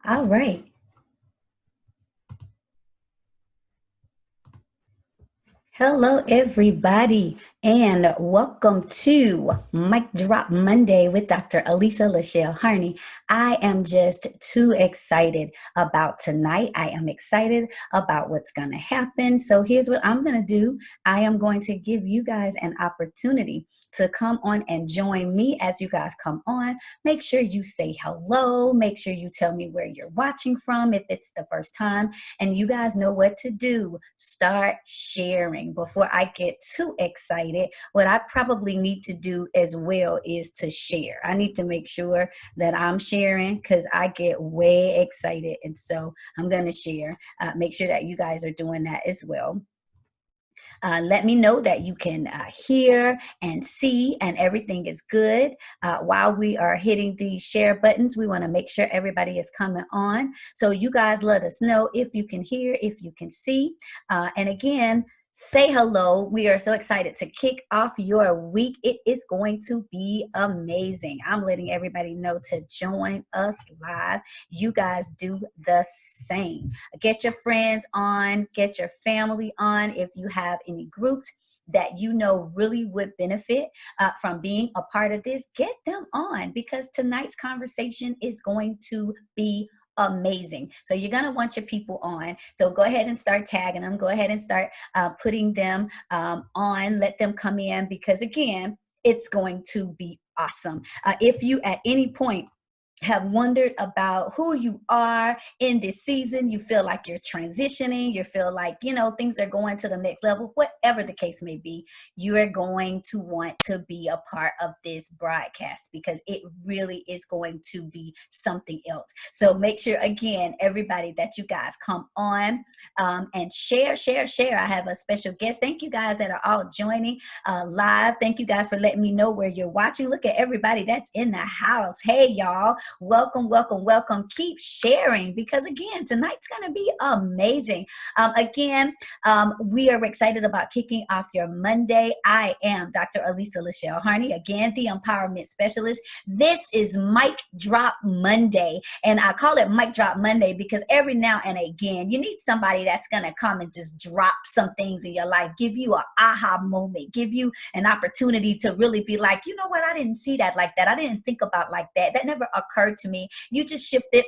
All right. Hello, everybody, and welcome to Mic Drop Monday with Dr. Elisa LaShell Harney. I am just too excited about tonight. I am excited about what's going to happen. So, here's what I'm going to do. I am going to give you guys an opportunity to come on and join me as you guys come on. Make sure you say hello. Make sure you tell me where you're watching from if it's the first time. And you guys know what to do. Start sharing. Before I get too excited, what I probably need to do as well is to share. I need to make sure that I'm sharing because I get way excited. And so I'm going to share. Make sure that you guys are doing that as well. Let me know that you can hear and see and everything is good. While we are hitting these share buttons, we want to make sure everybody is coming on. So you guys let us know if you can hear, if you can see. And again, say hello. We are so excited to kick off your week. It is going to be amazing. I'm letting everybody know to join us live. You guys do the same. Get your friends on, get your family on. If you have any groups that you know really would benefit from being a part of this, get them on because tonight's conversation is going to be amazing. So you're going to want your people on. So go ahead and start tagging them. Go ahead and start putting them on. Let them come in because, again, it's going to be awesome. If you at any point have wondered about who you are in this season, you feel like you're transitioning, you feel like, things are going to the next level, whatever the case may be, you are going to want to be a part of this broadcast because it really is going to be something else. So make sure, again, everybody, that you guys come on and share. I have a special guest. Thank you guys that are all joining live. Thank you guys for letting me know where you're watching. Look at everybody that's in the house. Hey, y'all. Welcome. Keep sharing because, again, tonight's going to be amazing. We are excited about kicking off your Monday. I am Dr. Elisa LaShell Harney, again, the empowerment specialist. This is Mic Drop Monday, and I call it Mic Drop Monday because every now and again, you need somebody that's going to come and just drop some things in your life, give you an aha moment, give you an opportunity to really be like, you know what, I didn't see that like that. I didn't think about like that. That never occurred to me. You just shifted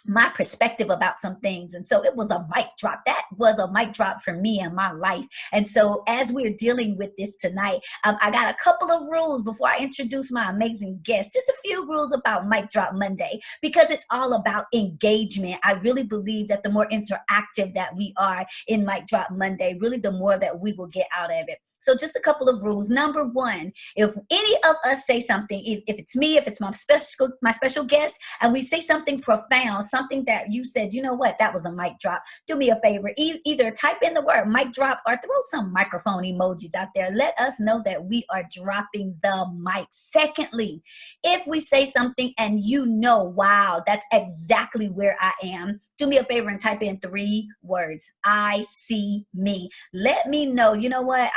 my perspective about some things. And so it was a mic drop. That was a mic drop for me in my life. And so as we're dealing with this tonight, I got a couple of rules before I introduce my amazing guest. Just a few rules about Mic Drop Monday, because it's all about engagement. I really believe that the more interactive that we are in Mic Drop Monday, really the more that we will get out of it. So just a couple of rules. Number one, if any of us say something, if it's me, if it's my special guest, and we say something profound, something that you said, you know what, that was a mic drop, do me a favor, either type in the word mic drop or throw some microphone emojis out there. Let us know that we are dropping the mic. Secondly, if we say something and you know, wow, that's exactly where I am, do me a favor and type in 3 words. I see me. Let me know, you know what,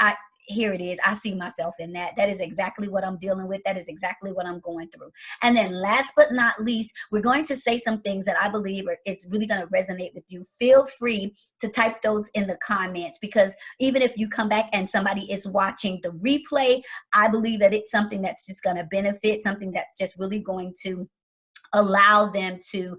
here it is. I see myself in that. That is exactly what I'm dealing with. That is exactly what I'm going through. And then last but not least, we're going to say some things that I believe is really going to resonate with you. Feel free to type those in the comments, because even if you come back and somebody is watching the replay, I believe that it's something that's just going to benefit, something that's just really going to allow them to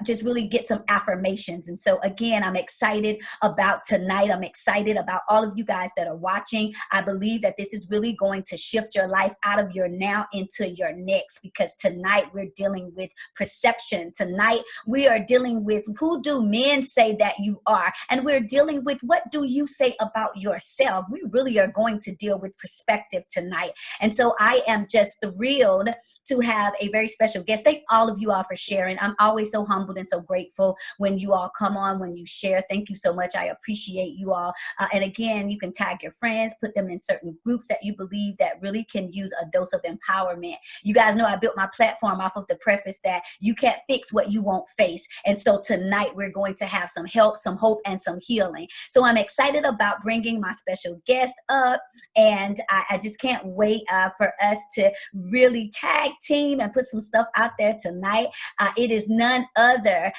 just really get some affirmations. And so again, I'm excited about tonight. I'm excited about all of you guys that are watching. I believe that this is really going to shift your life out of your now into your next, because tonight we're dealing with perception. Tonight we are dealing with who do men say that you are, and we're dealing with what do you say about yourself. We really are going to deal with perspective tonight. And so I am just thrilled to have a very special guest. Thank all of you all for sharing. I'm always so humbled and so grateful when you all come on, when you share. Thank you so much. I appreciate you all. And again, you can tag your friends, put them in certain groups that you believe that really can use a dose of empowerment. You guys know I built my platform off of the preface that you can't fix what you won't face. And so tonight we're going to have some help, some hope, and some healing. So I'm excited about bringing my special guest up, and I just can't wait for us to really tag team and put some stuff out there there tonight. It is none other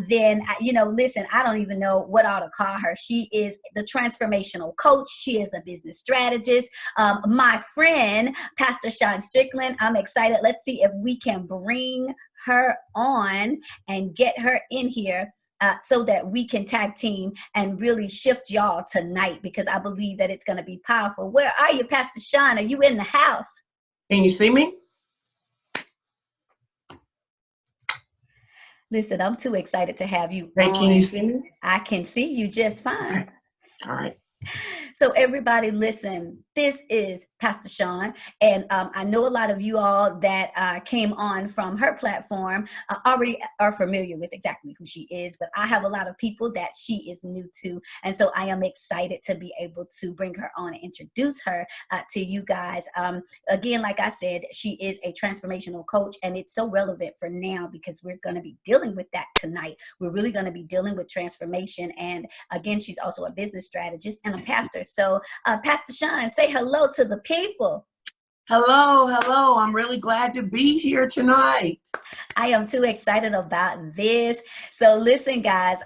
than, listen, I don't even know what I ought to call her. She is the transformational coach. She is a business strategist. My friend, Pastor Shun Strickland, I'm excited. Let's see if we can bring her on and get her in here. So that we can tag team and really shift y'all tonight, because I believe that it's going to be powerful. Where are you, Pastor Shun? Are you in the house? Can you see me? Listen, I'm too excited to have you Hey, on. can you see me? I can see you just fine. Okay. All right. So everybody listen, this is Pastor Shun, and I know a lot of you all that came on from her platform already are familiar with exactly who she is, but I have a lot of people that she is new to, and so I am excited to be able to bring her on and introduce her to you guys. Again, like I said, she is a transformational coach, and it's so relevant for now because we're going to be dealing with that tonight. We're really going to be dealing with transformation, and again, she's also a business strategist and a pastor. So Pastor Shun, say hello to the people. Hello. I'm really glad to be here tonight. I am too excited about this. So listen, guys,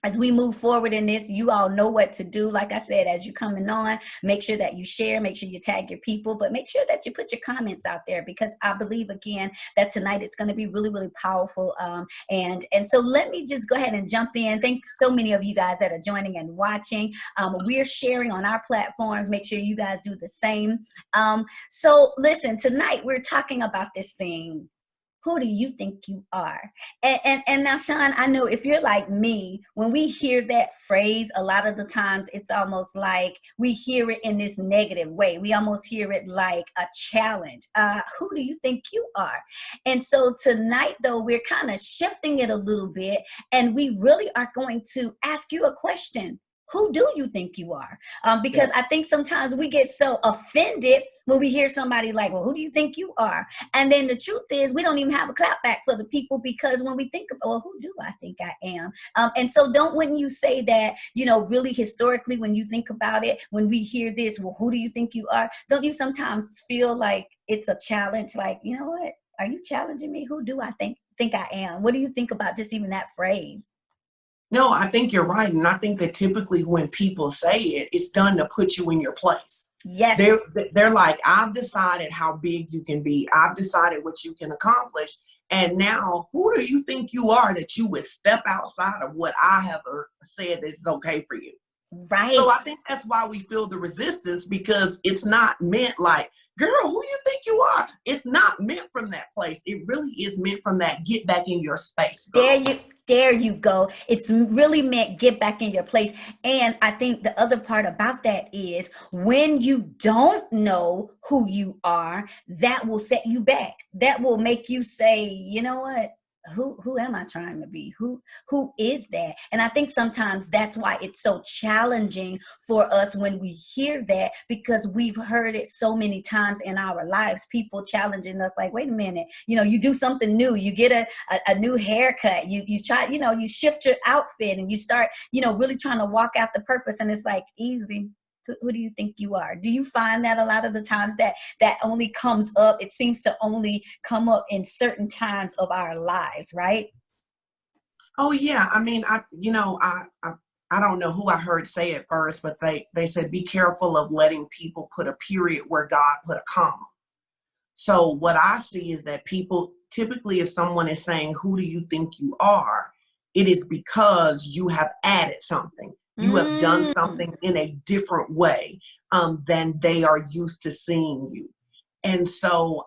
as we move forward in this, you all know what to do. Like I said, as you're coming on, make sure that you share, make sure you tag your people, but make sure that you put your comments out there, because I believe, again, that tonight it's going to be really, really powerful. And so let me just go ahead and jump in. Thanks so many of you guys that are joining and watching. We're sharing on our platforms. Make sure you guys do the same. So listen, tonight we're talking about this thing. Who do you think you are? And now, Shun, I know if you're like me, when we hear that phrase, a lot of the times it's almost like we hear it in this negative way. We almost hear it like a challenge. Who do you think you are? And so tonight, though, we're kind of shifting it a little bit, and we really are going to ask you a question. Who do you think you are? Because I think sometimes we get so offended when we hear somebody like, well, who do you think you are? And then the truth is we don't even have a clap back for the people, because when we think about, well, who do I think I am? And so when you say that, really historically, when you think about it, when we hear this, well, who do you think you are? Don't you sometimes feel like it's a challenge? Like, you know what? Are you challenging me? Who do I think I am? What do you think about just even that phrase? No, I think you're right. And I think that typically when people say it, it's done to put you in your place. Yes. They're like, I've decided how big you can be. I've decided what you can accomplish. And now, who do you think you are that you would step outside of what I have said is okay for you? Right. So I think that's why we feel the resistance, because it's not meant like, girl, who you think you are? It's not meant from that place. It really is meant from that get back in your space, girl. There you go. It's really meant get back in your place. And I think the other part about that is when you don't know who you are, that will set you back. That will make you say, you know what? Who am I trying to be? Who is that? And I think sometimes that's why it's so challenging for us when we hear that, because we've heard it so many times in our lives. People challenging us like, wait a minute, you do something new, you get a new haircut, you try, you shift your outfit and you start, really trying to walk out the purpose. And it's like, easy. Who do you think you are? Do you find that a lot of the times that only comes up, it seems to only come up in certain times of our lives, right? Oh yeah. I mean, I don't know who I heard say it first, but they said, be careful of letting people put a period where God put a comma. So what I see is that people, typically if someone is saying, who do you think you are? It is because you have added something. You have done something in a different way than they are used to seeing you. And so,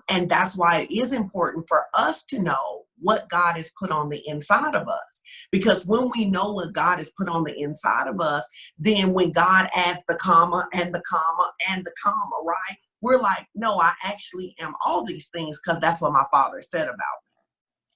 and that's why it is important for us to know what God has put on the inside of us. Because when we know what God has put on the inside of us, then when God adds the comma and the comma and the comma, right? We're like, no, I actually am all these things because that's what my Father said about me.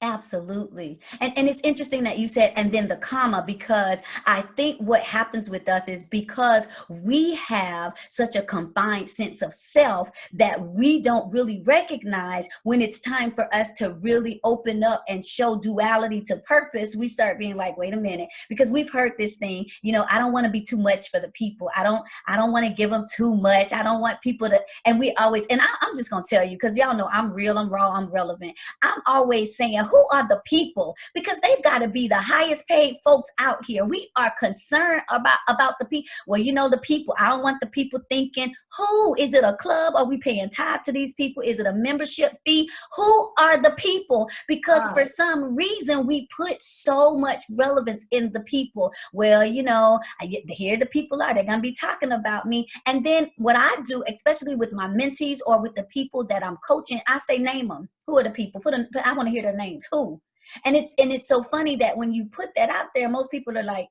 Absolutely. And it's interesting that you said, and then the comma, because I think what happens with us is because we have such a confined sense of self that we don't really recognize when it's time for us to really open up and show duality to purpose. We start being like, wait a minute, because we've heard this thing, I don't want to be too much for the people. I don't want to give them too much. I don't want people to, and we always, and I'm just going to tell you, because y'all know I'm real, I'm raw, I'm relevant. I'm always saying, who are the people? Because they've got to be the highest paid folks out here. We are concerned about the people. Well, the people. I don't want the people thinking, who is it? A club? Are we paying tithe to these people? Is it a membership fee? Who are the people? Because for some reason we put so much relevance in the people. Well, here the people are. They're gonna be talking about me. And then what I do, especially with my mentees or with the people that I'm coaching, I say, name them. Who are the people? I want to hear their names. Who? And it's so funny that when you put that out there, most people are like,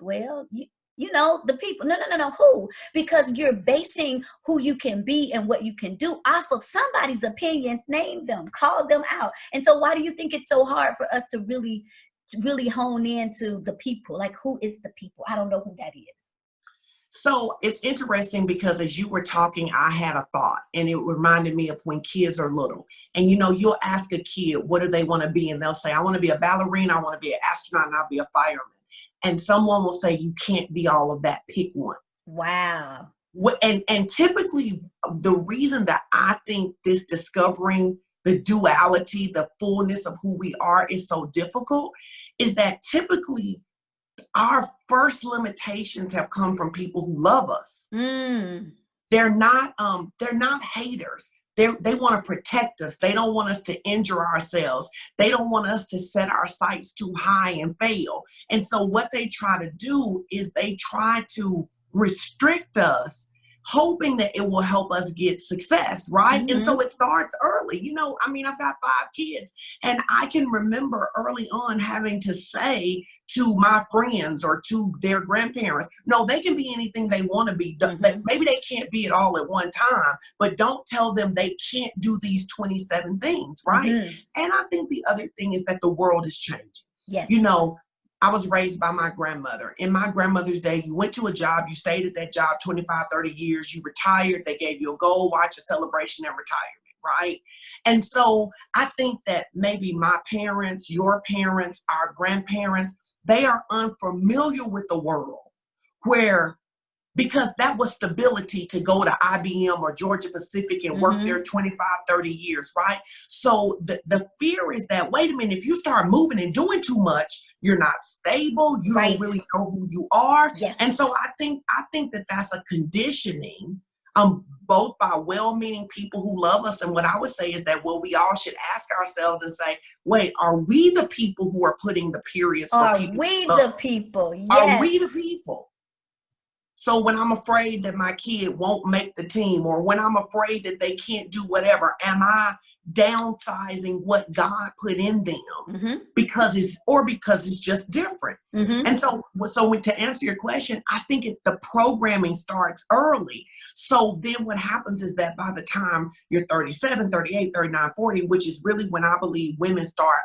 well, the people. No. Who? Because you're basing who you can be and what you can do off of somebody's opinion. Name them, call them out. And so why do you think it's so hard for us to really hone into the people? Like, who is the people? I don't know who that is. So it's interesting because as you were talking, I had a thought, and it reminded me of when kids are little. And you'll ask a kid, what do they want to be? And they'll say, I want to be a ballerina, I want to be an astronaut, and I'll be a fireman. And someone will say, you can't be all of that, pick one. Wow. And typically the reason that I think this discovering the duality, the fullness of who we are is so difficult is that typically our first limitations have come from people who love us. They're not haters. They want to protect us. They don't want us to injure ourselves. They don't want us to set our sights too high and fail. And so what they try to do is they try to restrict us, hoping that it will help us get success, right? Mm-hmm. And so it starts early. I've got 5 kids, and I can remember early on having to say to my friends or to their grandparents, no, they can be anything they want to be. Mm-hmm. Maybe they can't be it all at one time, but don't tell them they can't do these 27 things, right? Mm-hmm. And I think the other thing is that the world is changing. Yes. I was raised by my grandmother. In my grandmother's day, you went to a job, you stayed at that job 25, 30 years, you retired, they gave you a gold watch, a celebration, and retirement, right? And so I think that maybe my parents, your parents, our grandparents, they are unfamiliar with the world because that was stability to go to IBM or Georgia Pacific and work there 25, 30 years, right? So the fear is that, wait a minute, if you start moving and doing too much, you're not stable. You don't really know who you are. Yes. And so I think that that's a conditioning, both by well-meaning people who love us. And what I would say is that, we all should ask ourselves and say, wait, are we the people who are putting the periods for people? Are we the people? Yes. Are we the people? So when I'm afraid that my kid won't make the team, or when I'm afraid that they can't do whatever, am I downsizing what God put in them because it's just different? And so to answer your question, I think the programming starts early. So then what happens is that by the time you're 37, 38, 39, 40, which is really when I believe women start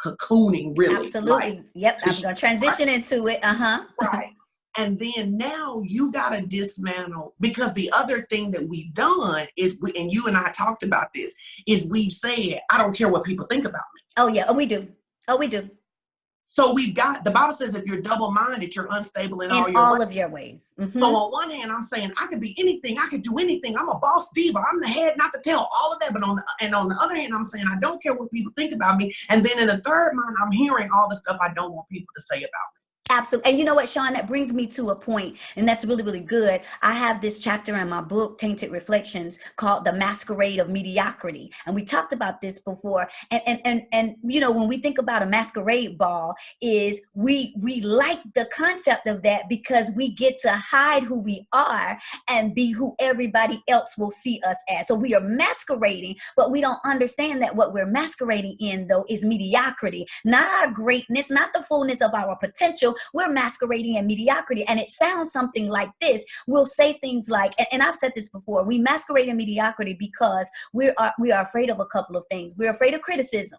cocooning, really. Absolutely. Yep. I'm going to transition into it. Right. And then now you got to dismantle, because the other thing that we've done is, and you and I talked about this, is we've said, I don't care what people think about me. Oh, yeah. Oh, we do. So the Bible says if you're double-minded, you're unstable in all of your ways. So on one hand, I'm saying I could be anything. I could do anything. I'm a boss diva. I'm the head, not the tail, all of that. But on the other hand, I'm saying I don't care what people think about me. And then in the third mind, I'm hearing all the stuff I don't want people to say about me. Absolutely. And you know what, Shun, that brings me to a point, and that's really, really good. I have this chapter in my book, Tainted Reflections, called The Masquerade of Mediocrity. And we talked about this before. And when we think about a masquerade ball, is we like the concept of that because we get to hide who we are and be who everybody else will see us as. So we are masquerading, but we don't understand that what we're masquerading in, though, is mediocrity, not our greatness, not the fullness of our potential. We're masquerading in mediocrity. And it sounds something like this. We'll say things like, and I've said this before, we masquerade in mediocrity because we are afraid of a couple of things. We're afraid of criticism.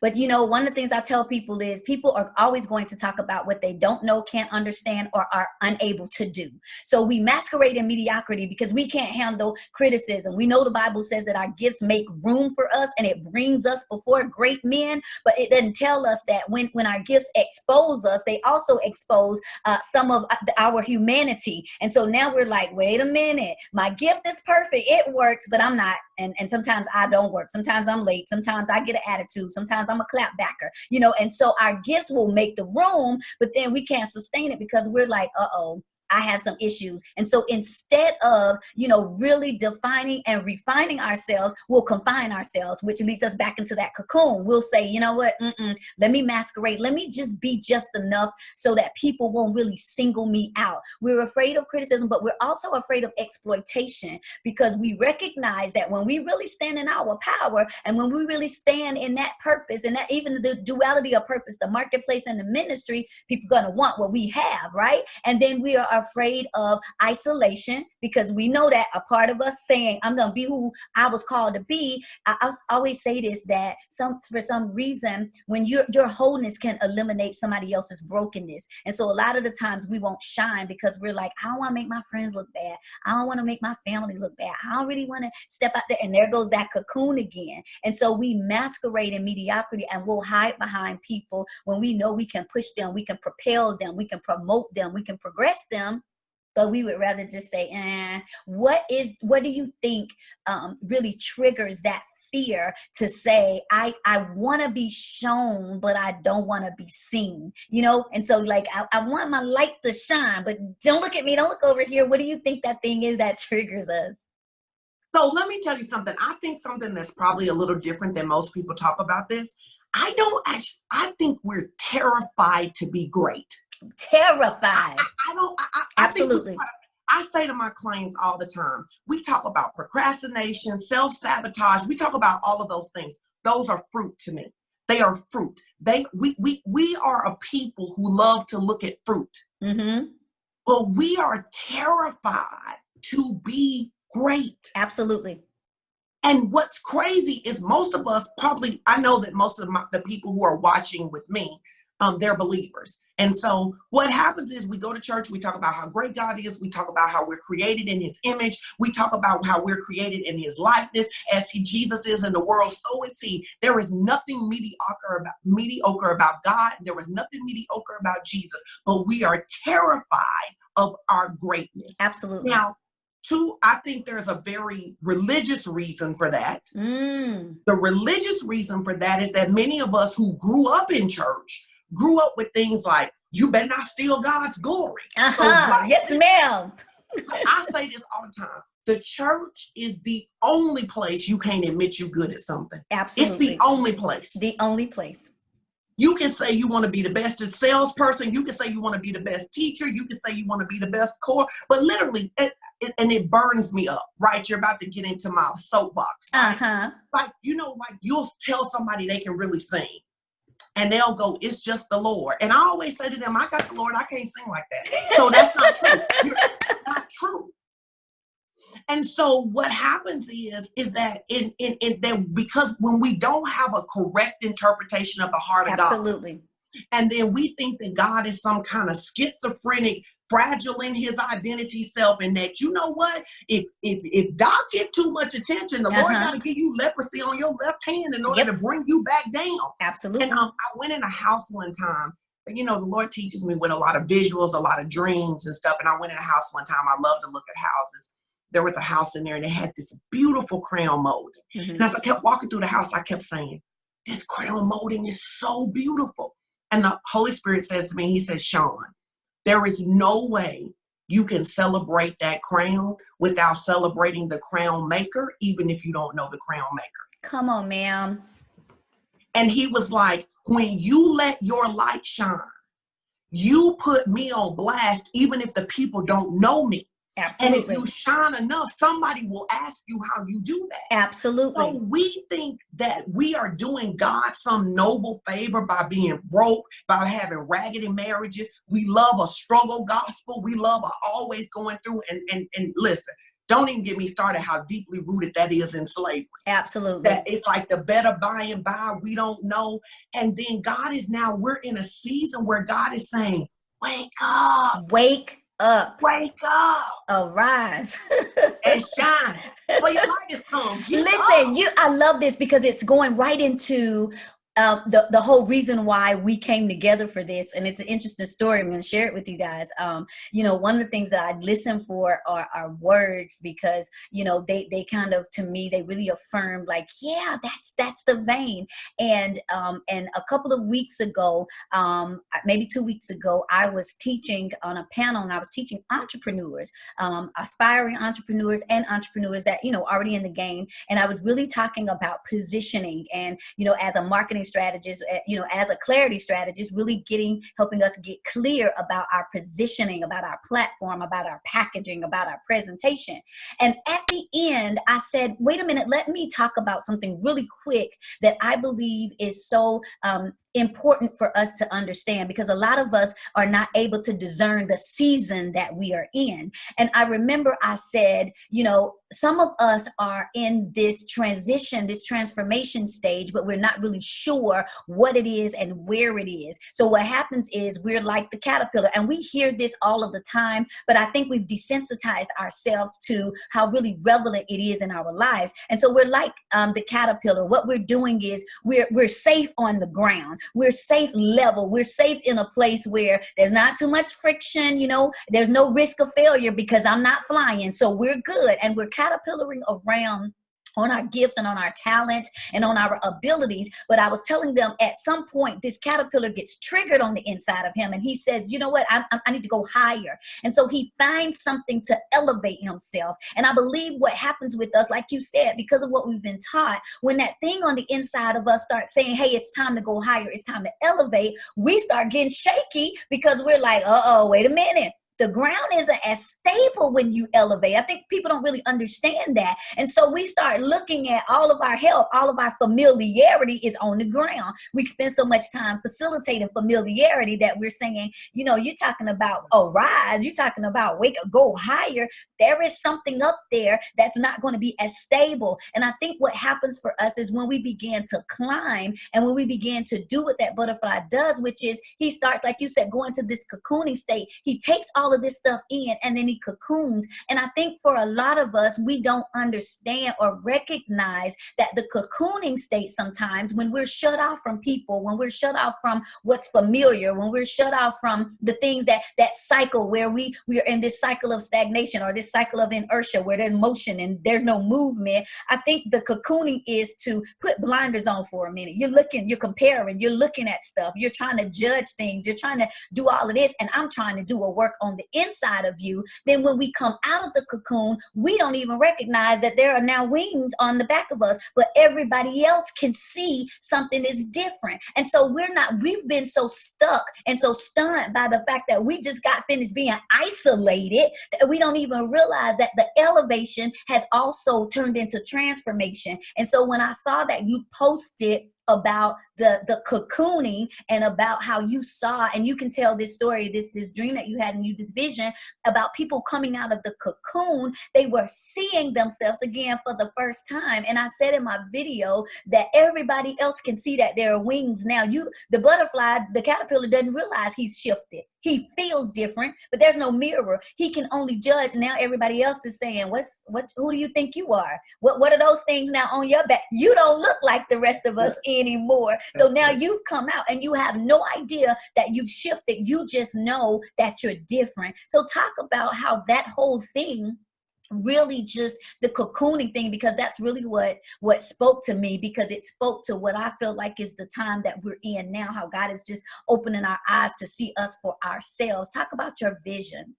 But you know, one of the things I tell people is people are always going to talk about what they don't know, can't understand, or are unable to do. So we masquerade in mediocrity because we can't handle criticism. We know the Bible says that our gifts make room for us and it brings us before great men, but it doesn't tell us that when our gifts expose us, they also expose some of our humanity. And so now we're like, wait a minute, my gift is perfect, it works, but I'm not. And sometimes I don't work. Sometimes I'm late. Sometimes I get an attitude. Sometimes I'm a clapbacker, you know, and so our gifts will make the room, but then we can't sustain it because we're like, uh-oh, I have some issues. And so instead of, you know, really defining and refining ourselves, we'll confine ourselves, which leads us back into that cocoon. We'll say, you know what, let me masquerade. Let me just be just enough so that people won't really single me out. We're afraid of criticism, but we're also afraid of exploitation because we recognize that when we really stand in our power and when we really stand in that purpose and that even the duality of purpose, the marketplace and the ministry, people are going to want what we have, right? And then we are afraid of isolation because we know that a part of us saying, I'm going to be who I was called to be. I always say this, that for some reason, when your wholeness can eliminate somebody else's brokenness. And so a lot of the times we won't shine because we're like, I don't want to make my friends look bad. I don't want to make my family look bad. I don't really want to step out there. And there goes that cocoon again. And so we masquerade in mediocrity and we'll hide behind people when we know we can push them, we can propel them, we can promote them, we can progress them. But we would rather just say, what do you think really triggers that fear to say, I want to be shown, but I don't want to be seen, you know? And so like, I want my light to shine, but don't look at me, don't look over here. What do you think that thing is that triggers us? So let me tell you something. I think something that's probably a little different than most people talk about this. I think we're terrified to be great. Terrified. Absolutely. I say to my clients all the time, we talk about procrastination, self-sabotage. We talk about all of those things. Those are fruit to me. They are fruit. We are a people who love to look at fruit. Mm-hmm. But we are terrified to be great. Absolutely. And what's crazy is most of us probably, I know that most of the people who are watching with me, they're believers. And so what happens is we go to church, we talk about how great God is, we talk about how we're created in his image, we talk about how we're created in his likeness, as Jesus is in the world, so is he. There is nothing mediocre about God, there was nothing mediocre about Jesus, but we are terrified of our greatness. Absolutely. Now, I think there's a very religious reason for that. The religious reason for that is that many of us who grew up in church grew up with things like, you better not steal God's glory. So like, yes, ma'am. I say this all the time. The church is the only place you can't admit you're good at something. Absolutely. It's the only place. The only place. You can say you want to be the best salesperson. You can say you want to be the best teacher. You can say you want to be the best core. But literally, it burns me up, right? You're about to get into my soapbox. Right? Like, like you'll tell somebody they can really sing. And they'll go, it's just the Lord. And I always say to them, I got the Lord. I can't sing like that. So that's not true. It's not true. And so what happens is that because when we don't have a correct interpretation of the heart of God, and then we think that God is some kind of schizophrenic, fragile in his identity self, and that, you know what, if Doc get too much attention, the Lord got to give you leprosy on your left hand in order to bring you back down. Absolutely. And I went in a house one time. The Lord teaches me with a lot of visuals, a lot of dreams and stuff. And I went in a house one time. I love to look at houses. There was a house in there and it had this beautiful crown molding. And as I kept walking through the house, I kept saying, this crown molding is so beautiful. And the Holy Spirit says to me, he says, Sean, there is no way you can celebrate that crown without celebrating the crown maker, even if you don't know the crown maker. Come on, ma'am. And he was like, when you let your light shine, you put me on blast, even if the people don't know me. Absolutely. And if you shine enough, somebody will ask you how you do that. Absolutely. So we think that we are doing God some noble favor by being broke, by having raggedy marriages. We love a struggle gospel. We love a always going through. And listen, Don't even get me started how deeply rooted that is in slavery. Absolutely. That it's like the better by and by, we don't know. And then God is now, we're in a season where God is saying, wake up. Wake up. Wake up. Arise. And shine. For your light has come. Get Listen, up. I love this because it's going right into the whole reason why we came together for this. And it's an interesting story. I'm going to share it with you guys. One of the things that I listen for are words, because, they kind of, to me, they really affirm like, yeah, that's the vein. And a couple of weeks ago, maybe 2 weeks ago, I was teaching on a panel, and I was teaching entrepreneurs, aspiring entrepreneurs and entrepreneurs that, already in the game. And I was really talking about positioning and, as a marketing strategist, as a clarity strategist, really helping us get clear about our positioning, about our platform, about our packaging, about our presentation. And at the end, I said, wait a minute, let me talk about something really quick that I believe is so important for us to understand, because a lot of us are not able to discern the season that we are in. And I remember I said, some of us are in this transition, this transformation stage, but we're not really sure what it is and where it is. So what happens is we're like the caterpillar, and we hear this all of the time, but I think we've desensitized ourselves to how really relevant it is in our lives. And so we're like the caterpillar. What we're doing is we're safe on the ground. We're safe level. We're safe in a place where there's not too much friction. There's no risk of failure because I'm not flying. So we're good. And we're caterpillaring around on our gifts and on our talents and on our abilities. But I was telling them at some point, this caterpillar gets triggered on the inside of him. And he says, you know what, I need to go higher. And so he finds something to elevate himself. And I believe what happens with us, like you said, because of what we've been taught, when that thing on the inside of us starts saying, hey, it's time to go higher, it's time to elevate, we start getting shaky because we're like, wait a minute. The ground isn't as stable when you elevate. I think people don't really understand that. And so we start looking at all of our help, all of our familiarity is on the ground. We spend so much time facilitating familiarity that we're saying, you're talking about rise, you're talking about wake up, go higher. There is something up there that's not going to be as stable. And I think what happens for us is when we begin to climb and when we begin to do what that butterfly does, which is he starts, like you said, going to this cocooning state. He takes all of this stuff in and then he cocoons. And I think for a lot of us, we don't understand or recognize that the cocooning state sometimes, when we're shut off from people, when we're shut off from what's familiar, when we're shut off from the things that cycle where we are in this cycle of stagnation or this cycle of inertia where there's motion and there's no movement. I think the cocooning is to put blinders on for a minute. You're looking, you're comparing, you're looking at stuff, you're trying to judge things, you're trying to do all of this, and I'm trying to do a work on the inside of you. Then when we come out of the cocoon, we don't even recognize that there are now wings on the back of us, but everybody else can see something is different. And so we've been so stuck and so stunned by the fact that we just got finished being isolated that we don't even realize that the elevation has also turned into transformation. And so when I saw that you posted about the cocooning and about how you saw, and you can tell this story, this dream that you had and this vision about people coming out of the cocoon, they were seeing themselves again for the first time. And I said in my video that everybody else can see that there are wings now. The butterfly, the caterpillar doesn't realize he's shifted. He feels different, but there's no mirror. He can only judge. Now everybody else is saying, who do you think you are? What are those things now on your back? You don't look like the rest of us anymore. So now you've come out and you have no idea that you've shifted. You just know that you're different. So talk about how that whole thing really just the cocooning thing, because that's really what spoke to me, because it spoke to what I feel like is the time that we're in now, how God is just opening our eyes to see us for ourselves. Talk about your vision.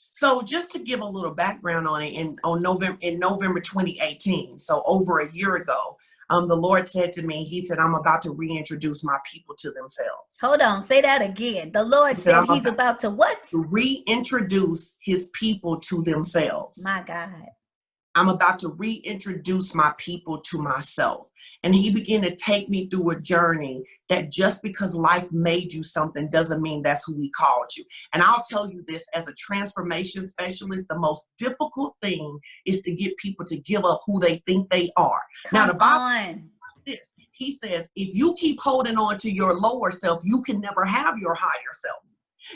So just to give a little background on it, in November 2018, so over a year ago, the Lord said to me, he said, I'm about to reintroduce my people to themselves. Hold on, say that again. The Lord said he's about to what? To reintroduce his people to themselves. My God. I'm about to reintroduce my people to myself. And he began to take me through a journey that just because life made you something doesn't mean that's who he called you. And I'll tell you this, as a transformation specialist, the most difficult thing is to get people to give up who they think they are. Come on. This, he says, if you keep holding on to your lower self, you can never have your higher self.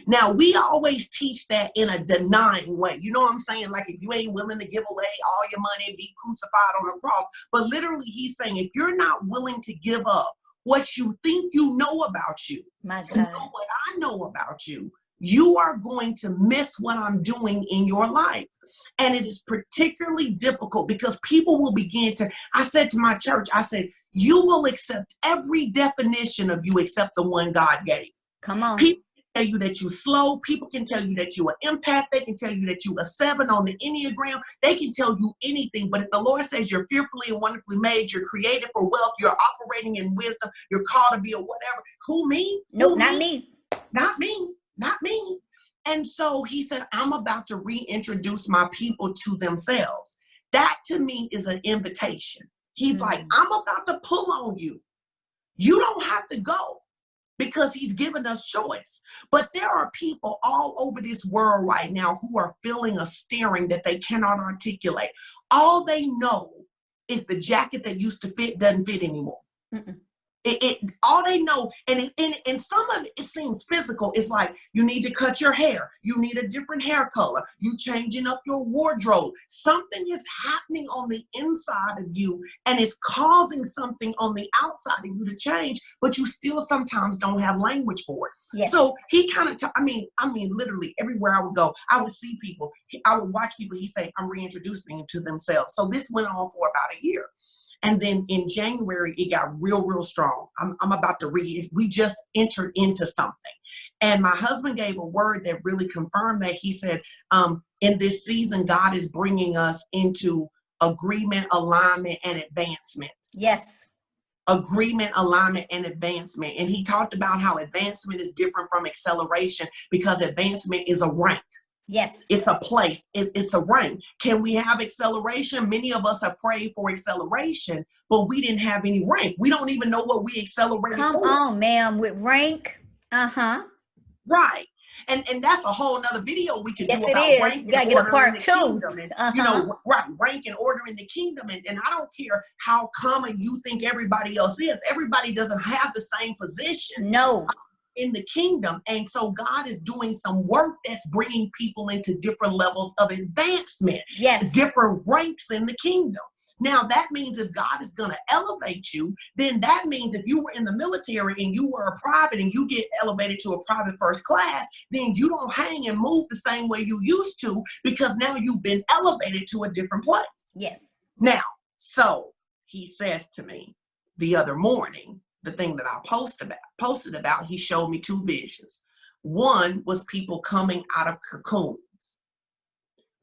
Now, we always teach that in a denying way. You know what I'm saying? Like, if you ain't willing to give away all your money, be crucified on a cross. But literally, he's saying, if you're not willing to give up what you think you know about you, to know what I know about you, you are going to miss what I'm doing in your life. And it is particularly difficult because people will begin to, I said to my church, I said, you will accept every definition of you except the one God gave. Come on. People tell you that you're slow. People can tell you that you're an empath. They can tell you that you're a 7 on the Enneagram. They can tell you anything. But if the Lord says you're fearfully and wonderfully made, you're created for wealth, you're operating in wisdom, you're called to be a whatever. Who, me? Nope, not me. Not me. Not me. And so he said, I'm about to reintroduce my people to themselves. That to me is an invitation. He's like, I'm about to pull on you. You don't have to go, because he's given us choice. But there are people all over this world right now who are feeling a stirring that they cannot articulate. All they know is the jacket that used to fit doesn't fit anymore. All they know, and some of it seems physical. It's like, you need to cut your hair. You need a different hair color. You changing up your wardrobe. Something is happening on the inside of you, and it's causing something on the outside of you to change, but you still sometimes don't have language for it. Yes. So he kind of, I mean, literally everywhere I would go, I would see people. I would watch people. He say, I'm reintroducing them to themselves. So this went on for about a year. And then in January, it got real strong. I'm about to read. We just entered into something. And my husband gave a word that really confirmed that. He said, in this season, God is bringing us into agreement, alignment, and advancement. Yes. Agreement, alignment, and advancement. And he talked about how advancement is different from acceleration, because advancement is a rank. Yes. It's a place. It's a rank. Can we have acceleration? Many of us have prayed for acceleration, but we didn't have any rank. We don't even know what we accelerated for. Come on, ma'am, with rank. Right. And that's a whole nother video we can do about rank and order get a part two. And, you know, right, rank and order in the kingdom. And I don't care how common you think everybody else is. Everybody doesn't have the same position. No. In the kingdom. And so God is doing some work that's bringing people into different levels of advancement. Yes. Different ranks in the kingdom. Now that means if God is going to elevate you, then that means if you were in the military and you were a private and you get elevated to a private first class, then you don't hang and move the same way you used to, because now you've been elevated to a different place. Yes. Now, so he says to me the other morning, the thing that I posted about, he showed me 2 visions. One was people coming out of cocoons.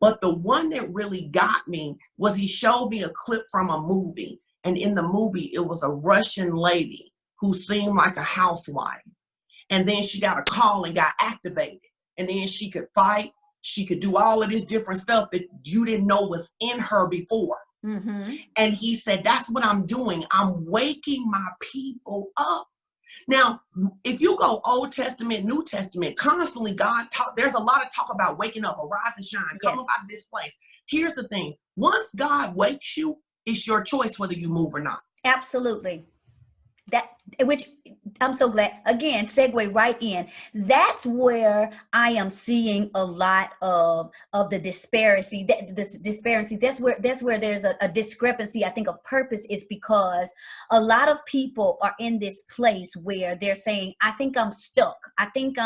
But the one that really got me was he showed me a clip from a movie. And in the movie, it was a Russian lady who seemed like a housewife. And then she got a call and got activated. And then she could fight. She could do all of this different stuff that you didn't know was in her before. And he said, that's what I'm doing. I'm waking my people up. Now, if you go Old Testament, New Testament, constantly there's a lot of talk about waking up, arise and shine, come up out of this place. Here's the thing. Once God wakes you, it's your choice whether you move or not. Absolutely. Which I'm so glad, again, segue right in. That's where I am seeing a lot of the disparity. That's where there's a discrepancy, I think, of purpose, is because a lot of people are in this place where they're saying, I think I'm stuck. I think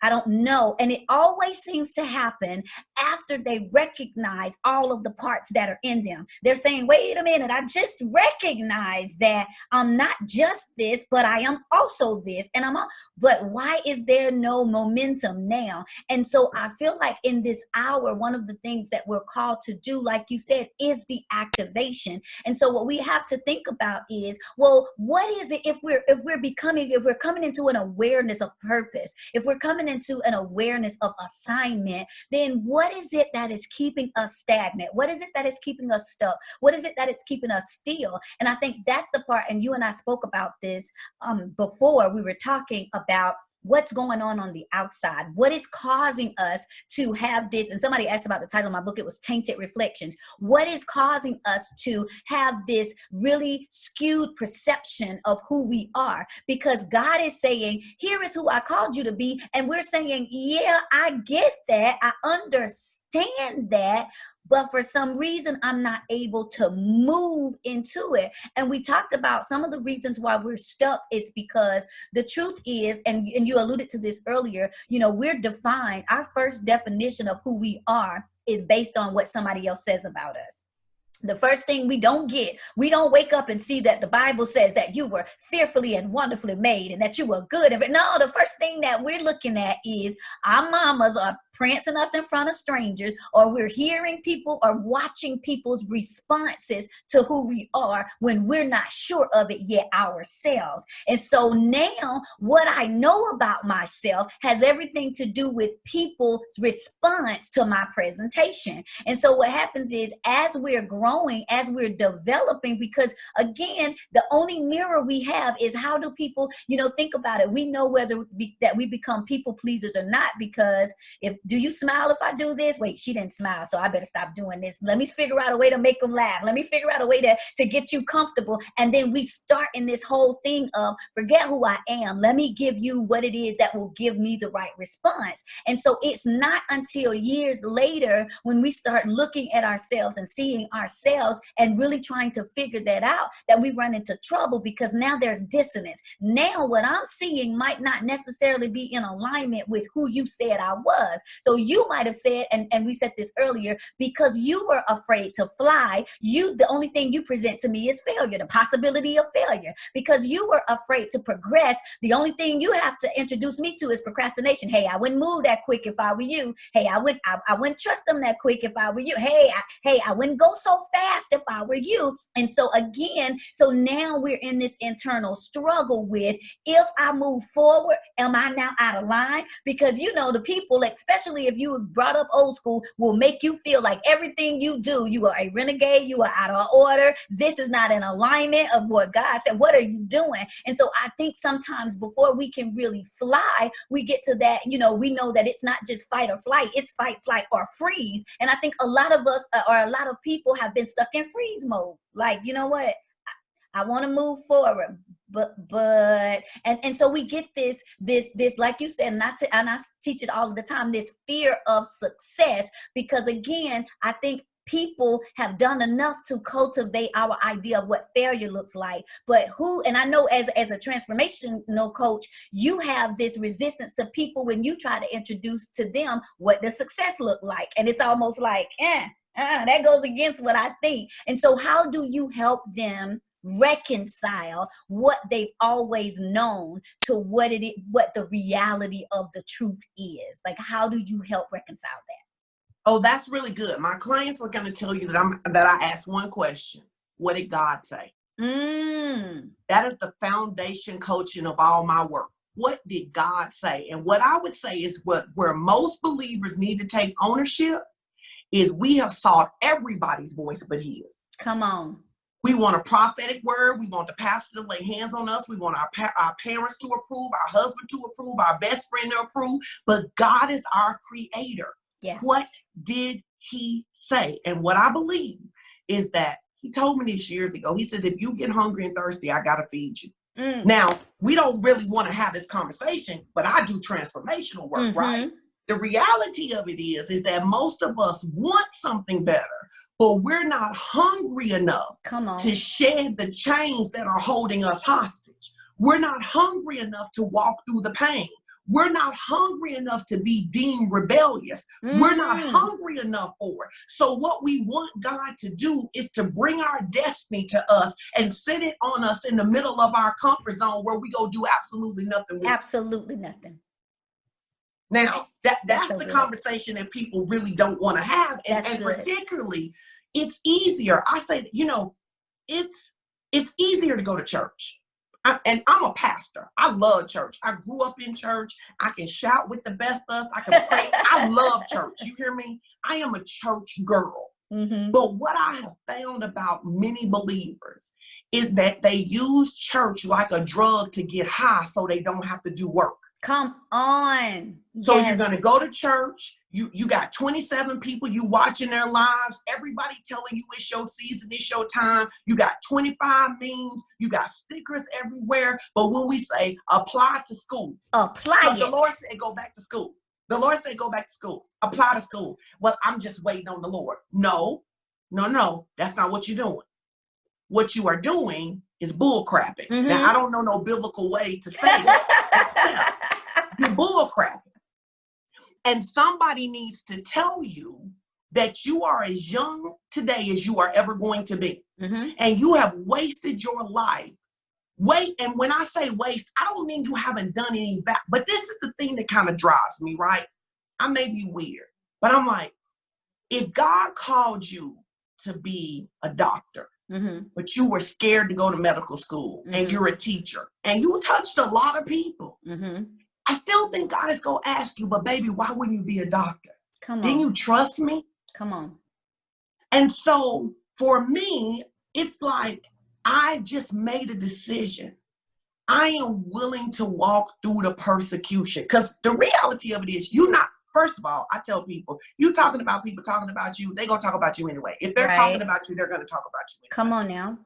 I don't know. And it always seems to happen after they recognize all of the parts that are in them. They're saying, wait a minute, I just recognize that I'm not just this, but I am also this. And but why is there no momentum now? And so I feel like in this hour, one of the things that we're called to do, like you said, is the activation. And so what we have to think about is, well, what is it if we're coming into an awareness of purpose, if we're coming into an awareness of assignment, then what is it that is keeping us stagnant? What is it that is keeping us stuck? What is it that is keeping us still? And I think that's the part, and you and I spoke about this before we were talking about what's going on the outside. What is causing us to have this? And somebody asked about the title of my book. It was Tainted Reflections. What is causing us to have this really skewed perception of who we are? Because God is saying, here is who I called you to be. And we're saying, yeah, I get that. I understand that. But for some reason, I'm not able to move into it. And we talked about some of the reasons why we're stuck is because the truth is, and you alluded to this earlier, we're defined, our first definition of who we are is based on what somebody else says about us. The first thing we don't wake up and see that the Bible says that you were fearfully and wonderfully made and that you were good. No, the first thing that we're looking at is our mamas are prancing us in front of strangers, or we're hearing people or watching people's responses to who we are when we're not sure of it yet ourselves. And so now what I know about myself has everything to do with people's response to my presentation. And so what happens is, as we're growing, as we're developing, because again, the only mirror we have is how do people, think about it. We know whether that we become people pleasers or not, because do you smile if I do this? Wait, she didn't smile, so I better stop doing this. Let me figure out a way to make them laugh. Let me figure out a way to get you comfortable. And then we start in this whole thing of forget who I am. Let me give you what it is that will give me the right response. And so it's not until years later when we start looking at ourselves and seeing ourselves and really trying to figure that out that we run into trouble, because now there's dissonance. Now what I'm seeing might not necessarily be in alignment with who you said I was. So you might have said, and we said this earlier, because you were afraid to fly, the only thing you present to me is failure, the possibility of failure. Because you were afraid to progress, the only thing you have to introduce me to is procrastination. Hey, I wouldn't move that quick if I were you. Hey, I wouldn't trust them that quick if I were you. Hey, I wouldn't go so fast if I were you. And so again, so now we're in this internal struggle with, if I move forward, am I now out of line? Because the people, especially if you were brought up old school, will make you feel like everything you do, you are a renegade, you are out of order. This is not in alignment of what God said. What are you doing? And so I think sometimes before we can really fly, we get to that, we know that it's not just fight or flight, it's fight, flight, or freeze. And I think a lot of us or a lot of people have been stuck in freeze mode. Like, you know what? I want to move forward, but and so we get this, like you said, and I teach it all the time, this fear of success, because again, I think people have done enough to cultivate our idea of what failure looks like. But and I know as a transformational coach, you have this resistance to people when you try to introduce to them what does success look like. And it's almost like, that goes against what I think. And so how do you help them reconcile what they've always known to what the reality of the truth is? Like, how do you help reconcile that? Oh, that's really good. My clients are going to tell you that I asked one question: what did God say? That is the foundation coaching of all my work. What did God say? And what I would say is where most believers need to take ownership is we have sought everybody's voice but his. Come on. We want a prophetic word. We want the pastor to lay hands on us. We want our parents to approve, our husband to approve, our best friend to approve. But God is our creator. Yes. What did he say? And what I believe is that he told me this years ago. He said, if you get hungry and thirsty, I got to feed you. Now, we don't really want to have this conversation, but I do transformational work, right? The reality of it is that most of us want something better, but we're not hungry enough to shed the chains that are holding us hostage. We're not hungry enough to walk through the pain. We're not hungry enough to be deemed rebellious. We're not hungry enough for it. So what we want God to do is to bring our destiny to us and sit it on us in the middle of our comfort zone where we go do absolutely nothing with. Absolutely nothing. Now, that's so the good conversation that people really don't want to have. And particularly, it's easier. I say, you know, it's easier to go to church. And I'm a pastor. I love church. I grew up in church. I can shout with the best of us. I can pray. I love church. You hear me? I am a church girl. But what I have found about many believers is that they use church like a drug to get high so they don't have to do work. Come on. So you're going to go to church. You got 27 people you watching their lives. Everybody telling you it's your season, it's your time. You got 25 memes. You got stickers everywhere. But when we say apply to school, the Lord said go back to school. The Lord said go back to school. Apply to school. Well, I'm just waiting on the Lord. No. That's not what you're doing. What you are doing is bull crapping. Now, I don't know no biblical way to say that. You're bull crapping. And somebody needs to tell you that you are as young today as you are ever going to be. And you have wasted your life. And when I say waste, I don't mean you haven't done any back, but this is the thing that kind of drives me, right? I may be weird, but I'm like, if God called you to be a doctor, but you were scared to go to medical school and you're a teacher and you touched a lot of people, I still think God is going to ask you, but baby, why wouldn't you be a doctor? Didn't you trust me? Come on. And so for me, it's like, I just made a decision. I am willing to walk through the persecution because the reality of it is first of all, I tell people, you talking about people talking about you, they're going to talk about you anyway. If they're talking about you, they're going to talk about you anyway. Come on now.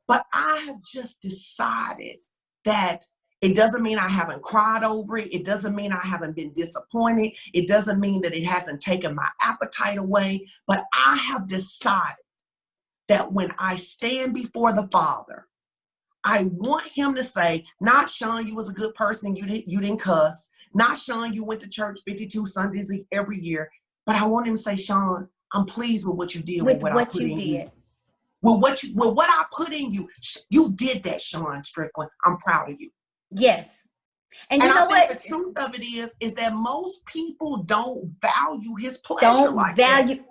But I have just decided that it doesn't mean I haven't cried over it. It doesn't mean I haven't been disappointed. It doesn't mean that it hasn't taken my appetite away. But I have decided that when I stand before the Father, I want him to say, not Shun, you was a good person, you didn't cuss. Not Shun, you went to church 52 Sundays every year. But I want him to say, Shun, I'm pleased with what you did with what I put in you. With what I put in you. You did that, Shun Strickland. I'm proud of you. Yes. And you know I think the truth of it is that most people don't value his pleasure.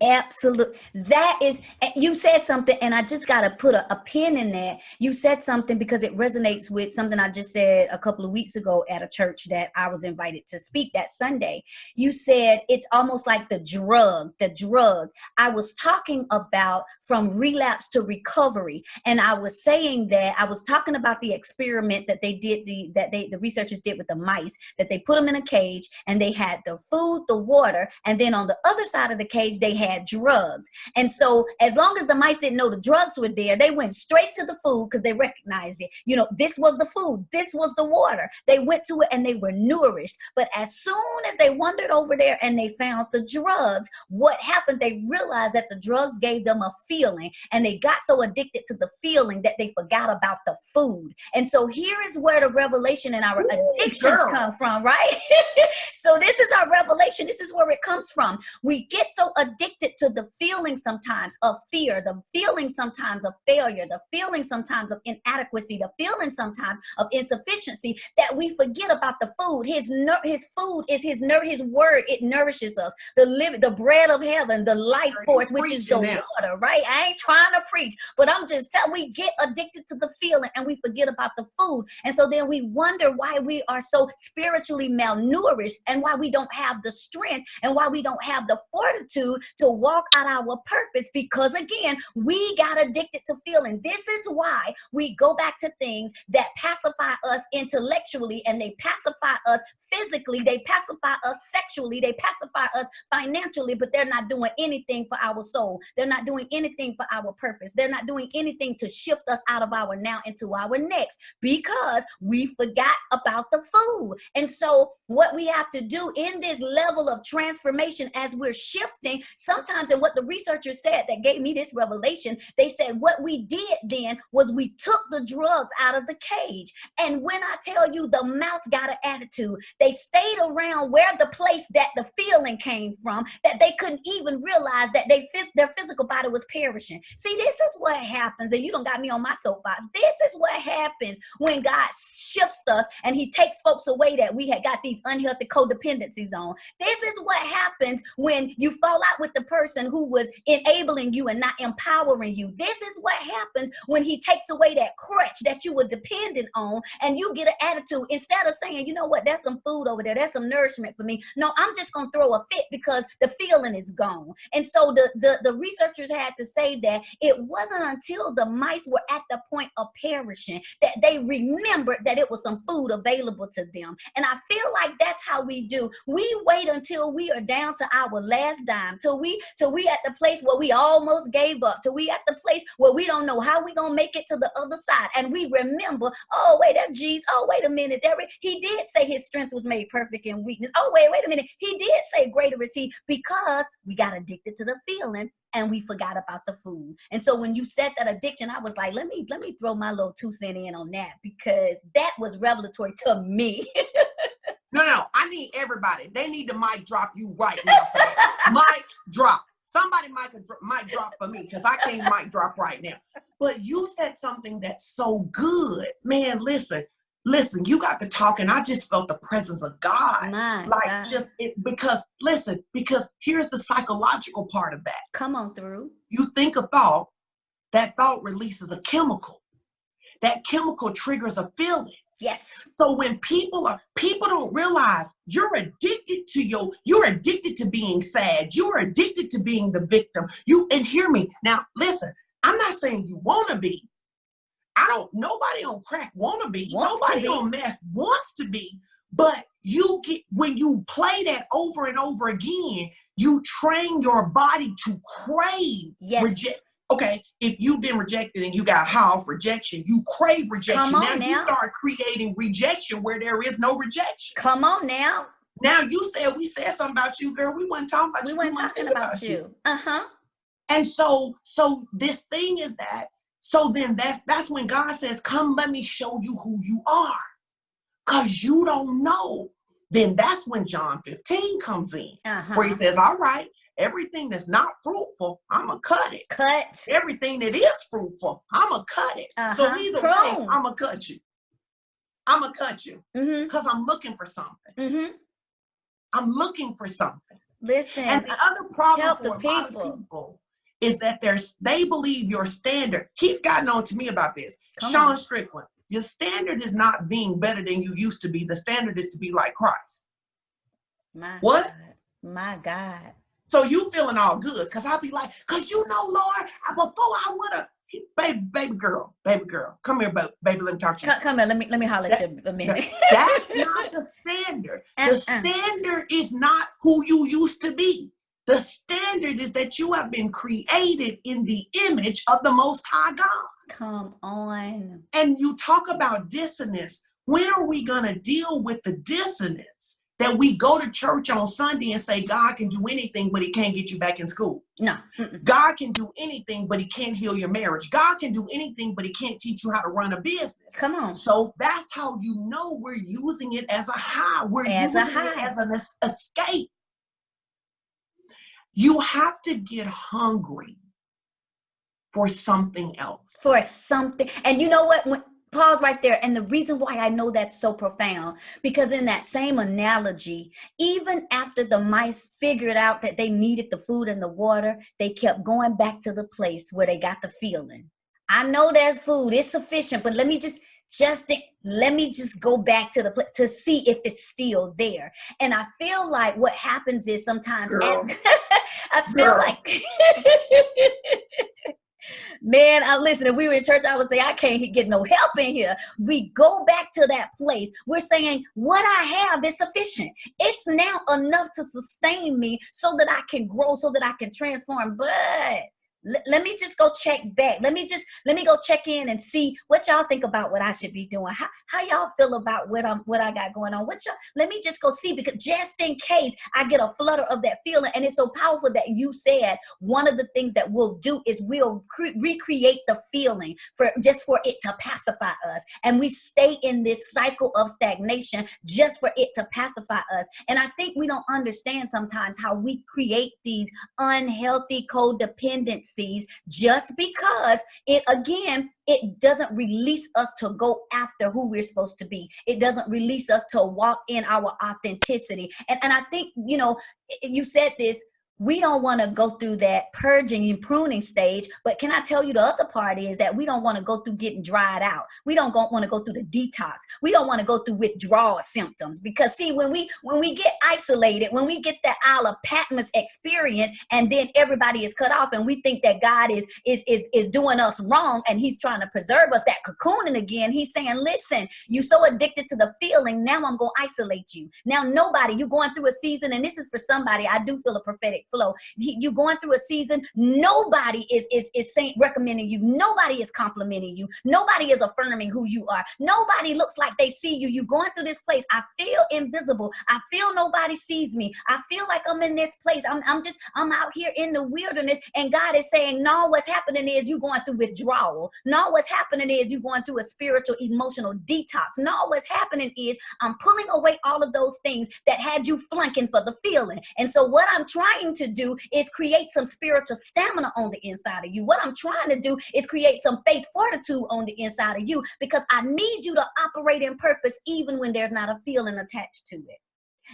Absolutely. That is, you said something, and I just got to put a pin in that. You said something because it resonates with something I just said a couple of weeks ago at a church that I was invited to speak that Sunday. You said it's almost like the drug. I was talking about from relapse to recovery. And I was saying that I was talking about the experiment that they did, the researchers did with the mice, that they put them in a cage and they had the food, the water, and then on the other side of the cage, they had drugs. And so as long as the mice didn't know the drugs were there, they went straight to the food because they recognized it. You know, this was the food, this was the water. They went to it and they were nourished. But as soon as they wandered over there and they found the drugs, what happened? They realized that the drugs gave them a feeling, and they got so addicted to the feeling that they forgot about the food. And so here is where the revelation in our addictions come from, right? So this is our revelation. This is where it comes from. We get so addicted to the feeling sometimes of fear, the feeling sometimes of failure, the feeling sometimes of inadequacy, the feeling sometimes of insufficiency, that we forget about the food. His food is his word. It nourishes us. The bread of heaven, the life force, which is the water, right? I ain't trying to preach, but I'm just telling, we get addicted to the feeling and we forget about the food. And so then we wonder why we are so spiritually malnourished and why we don't have the strength and why we don't have the fortitude to walk out our purpose, because again, we got addicted to feeling. This is why we go back to things that pacify us intellectually, and they pacify us physically, they pacify us sexually, they pacify us financially, but they're not doing anything for our soul. They're not doing anything for our purpose. They're not doing anything to shift us out of our now into our next, because we forgot about the food. And so what we have to do in this level of transformation as we're shifting, sometimes, and what the researchers said that gave me this revelation, they said what we did then was we took the drugs out of the cage. And when I tell you the mouse got an attitude, they stayed around where the place that the feeling came from, that they couldn't even realize that their physical body was perishing. See, this is what happens, and you don't got me on my soapbox. This is what happens when God shifts us and he takes folks away that we had got these unhealthy codependencies on. This is what happens when you fall out with the person who was enabling you and not empowering you. This is what happens when he takes away that crutch that you were dependent on, and you get an attitude instead of saying, you know what, there's some food over there, there's some nourishment for me. No, I'm just gonna throw a fit because the feeling is gone. And so the researchers had to say that it wasn't until the mice were at the point of perishing that they remembered that it was some food available to them. And I feel like that's how we do. We wait until we are down to our last dime, till we at the place where we almost gave up, till we at the place where we don't know how we gonna make it to the other side. And we remember, oh wait, that's Jesus. Oh wait a minute, he did say his strength was made perfect in weakness. Oh wait a minute, he did say greater is he, because we got addicted to the feeling and we forgot about the food. And so when you said that addiction, I was like, let me throw my little 2 cents in on that, because that was revelatory to me. No, I need everybody. They need to mic drop you right now for that. Mic drop. Somebody mic drop for me, because I can't mic drop right now. But you said something that's so good. Man, listen, you got to talk, and I just felt the presence of God. Because here's the psychological part of that. Come on through. You think a thought, that thought releases a chemical. That chemical triggers a feeling. Yes. So when people don't realize you're addicted to being sad. You're addicted to being the victim. And hear me. Now, listen, I'm not saying you want to be. Nobody on crack want to be. Nobody on meth wants to be. But when you play that over and over again, you train your body to crave rejection. Okay, if you've been rejected and you got high off rejection, you crave rejection. Now you start creating rejection where there is no rejection. Come on now. Now we said something about you, girl. We weren't talking about you. We weren't talking about you. And so this thing is that. So then that's when God says, "Come, let me show you who you are," because you don't know. Then that's when John 15 comes in, where he says, "All right. Everything that's not fruitful, I'm going to cut it. Cut. Everything that is fruitful, I'm going to cut it." So either way, I'm going to cut you. I'm going to cut you. Because I'm looking for something. I'm looking for something. Listen. And the other problem for a lot of people is that they believe your standard. He's gotten on to me about this. Shun Strickland. Your standard is not being better than you used to be. The standard is to be like Christ. My God. So you feeling all good, because I'll be like, because Lord, before I would have, baby girl, come here, baby, let me talk to you. Come here, let me holler at you a minute. That's not the standard. The standard is not who you used to be. The standard is that you have been created in the image of the Most High God. Come on. And you talk about dissonance. When are we going to deal with the dissonance? That we go to church on Sunday and say, God can do anything, but he can't get you back in school. No. God can do anything, but he can't heal your marriage. God can do anything, but he can't teach you how to run a business. Come on. So that's how you know we're using it as a high. We're using it as an escape. You have to get hungry for something else. For something. And you know what? Pause right there. And the reason why I know that's so profound, because in that same analogy, even after the mice figured out that they needed the food and the water, they kept going back to the place where they got the feeling. I know there's food, it's sufficient, but let me just go back to the place to see if it's still there. And I feel like what happens is sometimes man, listen, if we were in church, I would say, I can't get no help in here. We go back to that place. We're saying, what I have is sufficient. It's now enough to sustain me so that I can grow, so that I can transform. But Let me just go check back. Let me go check in and see what y'all think about what I should be doing. How y'all feel about what I got going on? Let me just go see, because just in case I get a flutter of that feeling. And it's so powerful that you said one of the things that we'll do is we'll recreate the feeling for it to pacify us. And we stay in this cycle of stagnation just for it to pacify us. And I think we don't understand sometimes how we create these unhealthy codependencies just because it doesn't release us to go after who we're supposed to be. It doesn't release us to walk in our authenticity. And I think, you said this, we don't want to go through that purging and pruning stage. But can I tell you, the other part is that we don't want to go through getting dried out. We don't want to go through the detox. We don't want to go through withdrawal symptoms, because see, when we get isolated, when we get that Isle of Patmos experience, and then everybody is cut off, and we think that God is doing us wrong, and he's trying to preserve us, that cocooning again, he's saying, listen, you're so addicted to the feeling. Now I'm going to isolate you. Now you're going through a season, and this is for somebody, I do feel a prophetic flow. You're going through a season. Nobody is saying, recommending you. Nobody is complimenting you. Nobody is affirming who you are. Nobody looks like they see you. You're going through this place. I feel invisible. I feel nobody sees me. I feel like I'm in this place. I'm out here in the wilderness, and God is saying, no, what's happening is you're going through withdrawal. No, what's happening is you're going through a spiritual, emotional detox. No, what's happening is I'm pulling away all of those things that had you flunking for the feeling. And so what I'm trying to do is create some spiritual stamina on the inside of you. What I'm trying to do is create some faith fortitude on the inside of you, because I need you to operate in purpose even when there's not a feeling attached to it.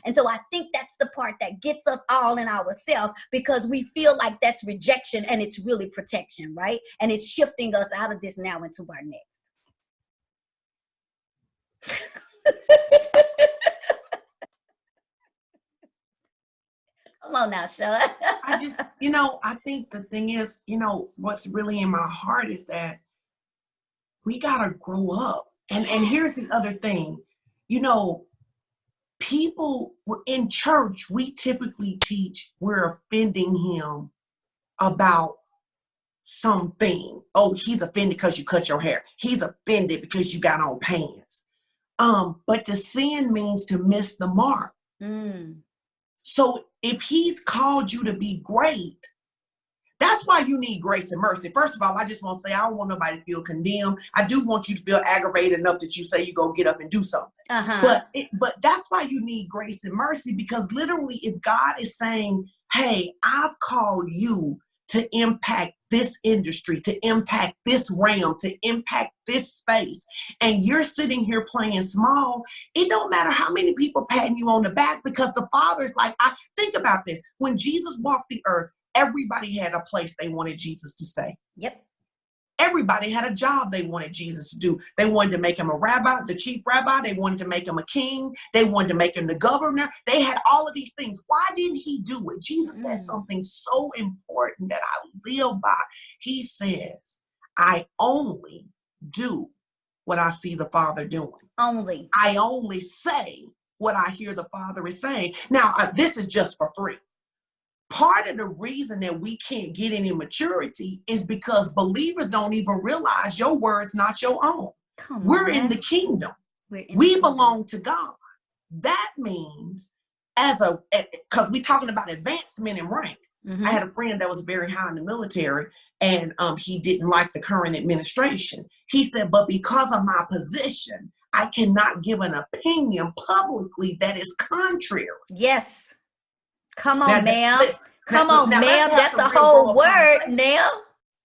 And so I think that's the part that gets us all in ourselves, because we feel like that's rejection, and it's really protection, right? And it's shifting us out of this now into our next. Come on now, Shun. I think the thing is, what's really in my heart is that we got to grow up. And here's the other thing, people in church, we typically teach we're offending him about something. Oh, he's offended because you cut your hair. He's offended because you got on pants. But to sin means to miss the mark. So if he's called you to be great, that's why you need grace and mercy. First of all, I just want to say, I don't want nobody to feel condemned. I do want you to feel aggravated enough that you say you go get up and do something. But that's why you need grace and mercy, because literally if God is saying, hey, I've called you to impact this industry, to impact this realm, to impact this space, and you're sitting here playing small, it don't matter how many people patting you on the back, because the Father's like, think about this. When Jesus walked the earth, everybody had a place they wanted Jesus to stay. Yep. Everybody had a job they wanted Jesus to do. They wanted to make him a rabbi, the chief rabbi. They wanted to make him a king. They wanted to make him the governor. They had all of these things. Why didn't he do it? Jesus says something so important that I live by. He says, I only do what I see the Father doing. I only say what I hear the Father is saying. Now, this is just for free. Part of the reason that we can't get any maturity is because believers don't even realize your word's not your own. We're in the kingdom. We belong to God. That means because we're talking about advancement in rank. I had a friend that was very high in the military, and he didn't like the current administration. He said, but because of my position, I cannot give an opinion publicly that is contrary. Yes. Come on, ma'am. Come on, ma'am. That's a whole word, ma'am.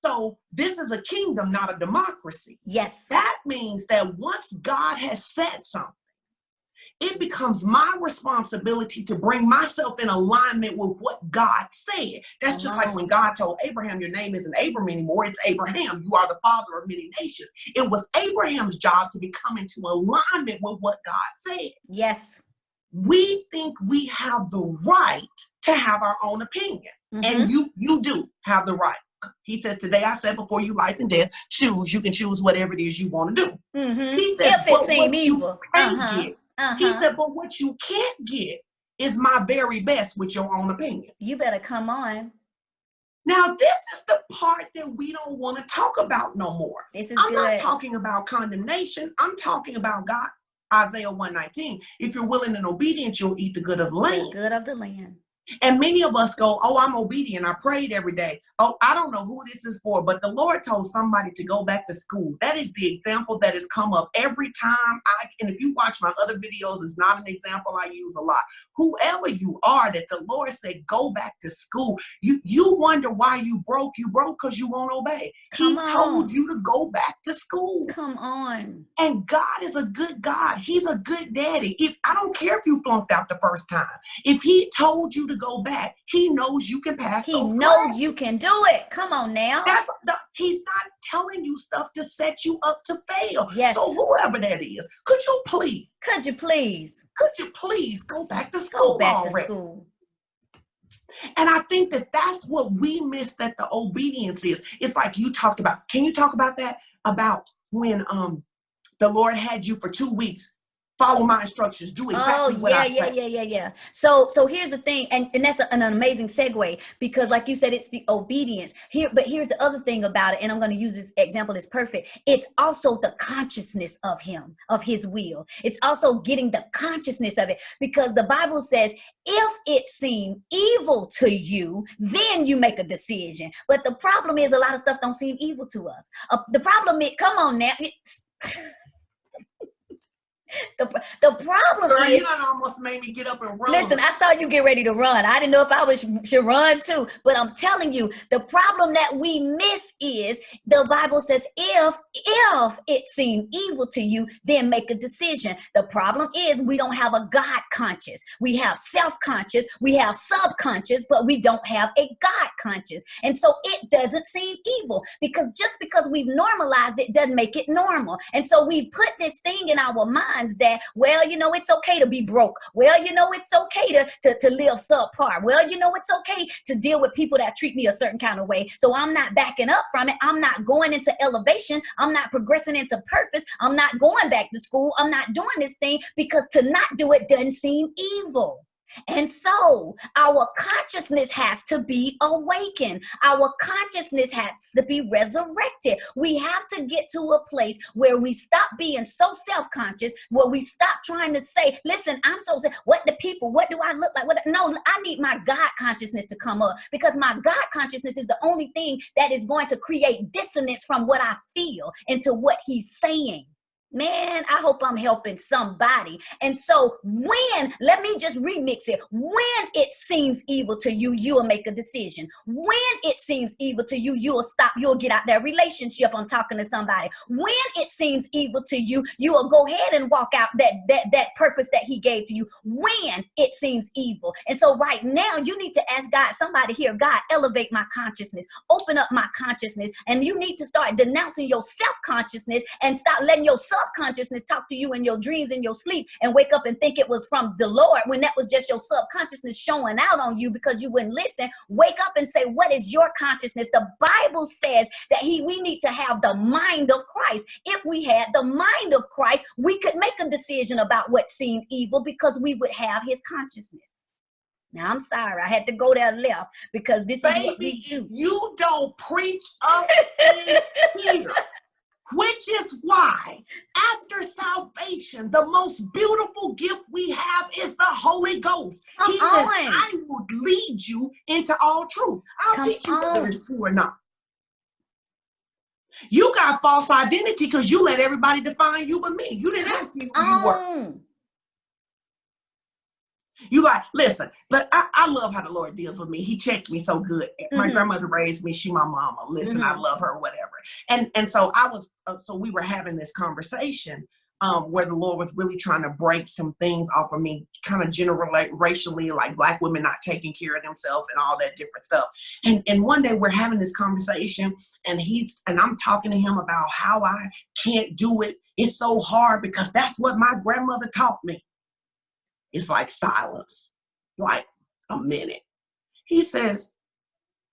So this is a kingdom, not a democracy. Yes. That means that once God has said something, it becomes my responsibility to bring myself in alignment with what God said. That's just like when God told Abraham, your name isn't Abram anymore, it's Abraham. You are the father of many nations. It was Abraham's job to become into alignment with what God said. Yes. We think we have the right to have our own opinion. And you do have the right. He said, today I said before you life and death, choose. You can choose whatever it is you want to do. He said, if it seem evil. He said, but what you can't get is my very best with your own opinion. You better come on. Now, this is the part that we don't want to talk about no more. I'm not talking about condemnation. I'm talking about God. Isaiah 1:19. If you're willing and obedient, you'll eat the good of the land. The good of the land. And many of us go, oh, I'm obedient. I prayed every day. Oh, I don't know who this is for, but the Lord told somebody to go back to school. That is the example that has come up every time. And if you watch my other videos, it's not an example I use a lot. Whoever you are that the Lord said, go back to school. You wonder why you broke. You broke because you won't obey. He told you to go back to school. Come on. And God is a good God. He's a good daddy. I don't care if you flunked out the first time. If he told you to go back, he knows you can pass those classes. He knows you can do it. Come on now. He's not telling you stuff to set you up to fail. Yes. So whoever that is, could you please go back to school Go back already? To school. And I think that that's what we miss, that the obedience is. It's like you talked about. Can you talk about that? About when the Lord had you for 2 weeks. Follow my instructions. Do exactly what I say. Yeah. So here's the thing, and that's an amazing segue, because like you said, it's the obedience here. But here's the other thing about it, and I'm going to use this example as perfect. It's also the consciousness of him, of his will. It's also getting the consciousness of it, because the Bible says, if it seemed evil to you, then you make a decision. But the problem is, a lot of stuff don't seem evil to us. The problem is, come on now. The problem Girl, is, you done almost made me get up and run. Listen, I saw you get ready to run. I didn't know if I should run too, but I'm telling you, the problem that we miss is the Bible says, if it seemed evil to you, then make a decision. The problem is we don't have a God conscious. We have self-conscious, we have subconscious, but we don't have a God conscious. And so it doesn't seem evil, because just because we've normalized it doesn't make it normal. And so we put this thing in our minds that, well, you know, it's okay to be broke. Well, you know, it's okay to live subpar. Well, you know, it's okay to deal with people that treat me a certain kind of way. So I'm not backing up from it. I'm not going into elevation. I'm not progressing into purpose. I'm not going back to school. I'm not doing this thing, because to not do it doesn't seem evil. And so our consciousness has to be awakened. Our consciousness has to be resurrected. We have to get to a place where we stop being so self-conscious, where we stop trying to say, listen, I'm so, what do I look like? No, I need my God consciousness to come up, because my God consciousness is the only thing that is going to create dissonance from what I feel into what he's saying. Man, I hope I'm helping somebody. And so let me just remix it. When it seems evil to you, you'll make a decision. When it seems evil to you, you'll get out that relationship. I'm talking to somebody. When it seems evil to you, you will go ahead and walk out that purpose that he gave to you, when it seems evil. And so right now, you need to ask God, somebody here, God, elevate my consciousness, open up my consciousness. And you need to start denouncing your self-consciousness and stop letting your subconsciousness talk to you in your dreams and your sleep, and wake up and think it was from the Lord, when that was just your subconsciousness showing out on you because you wouldn't listen. Wake up and say, what is your consciousness? The Bible says that we need to have the mind of Christ. If we had the mind of Christ, we could make a decision about what seemed evil, because we would have his consciousness. Now, I'm sorry, I had to go there left, because this is what we do. You don't preach up in here. Which is why, after salvation, the most beautiful gift we have is the Holy Ghost. He says, I will lead you into all truth. I'll teach you whether it's true or not. You got false identity because you let everybody define you but me. You didn't ask me who you were. You like, listen, but I love how the Lord deals with me. He checks me so good. My grandmother raised me. She my mama. Listen, I love her, whatever. And so so we were having this conversation where the Lord was really trying to break some things off of me, kind of racially, like Black women not taking care of themselves and all that different stuff. And one day we're having this conversation, and I'm talking to him about how I can't do it. It's so hard because that's what my grandmother taught me. It's like silence, like a minute. He says,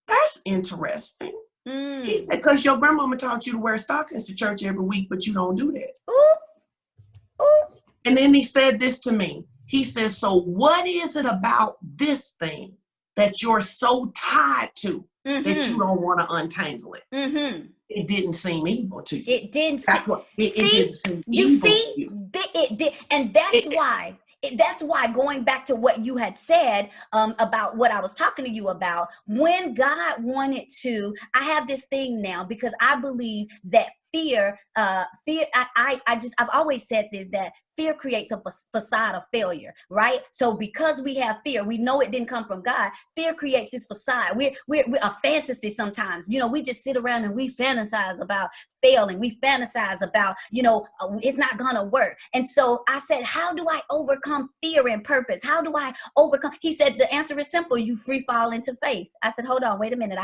that's interesting. He said, because your grandmama taught you to wear stockings to church every week, but you don't do that. Ooh. And then he said this to me. He says, so what is it about this thing that you're so tied to? that you Mm-hmm. don't want to untangle it. Mm-hmm. It didn't seem evil to you. It didn't That's see. what it See, didn't seem you evil to see, you. it did, and that's It, why. That's why, going back to what you had said about what I was talking to you about, when God wanted to, I have this thing now because I believe that fear. I've always said this, that fear creates a facade of failure, right? So because we have fear, we know it didn't come from God. Fear creates this facade. We're a fantasy sometimes. We just sit around and we fantasize about failing. We fantasize about, it's not gonna work. And so I said, how do I overcome fear and purpose? How do I overcome? He said, the answer is simple. You free fall into faith. I said, hold on, wait a minute.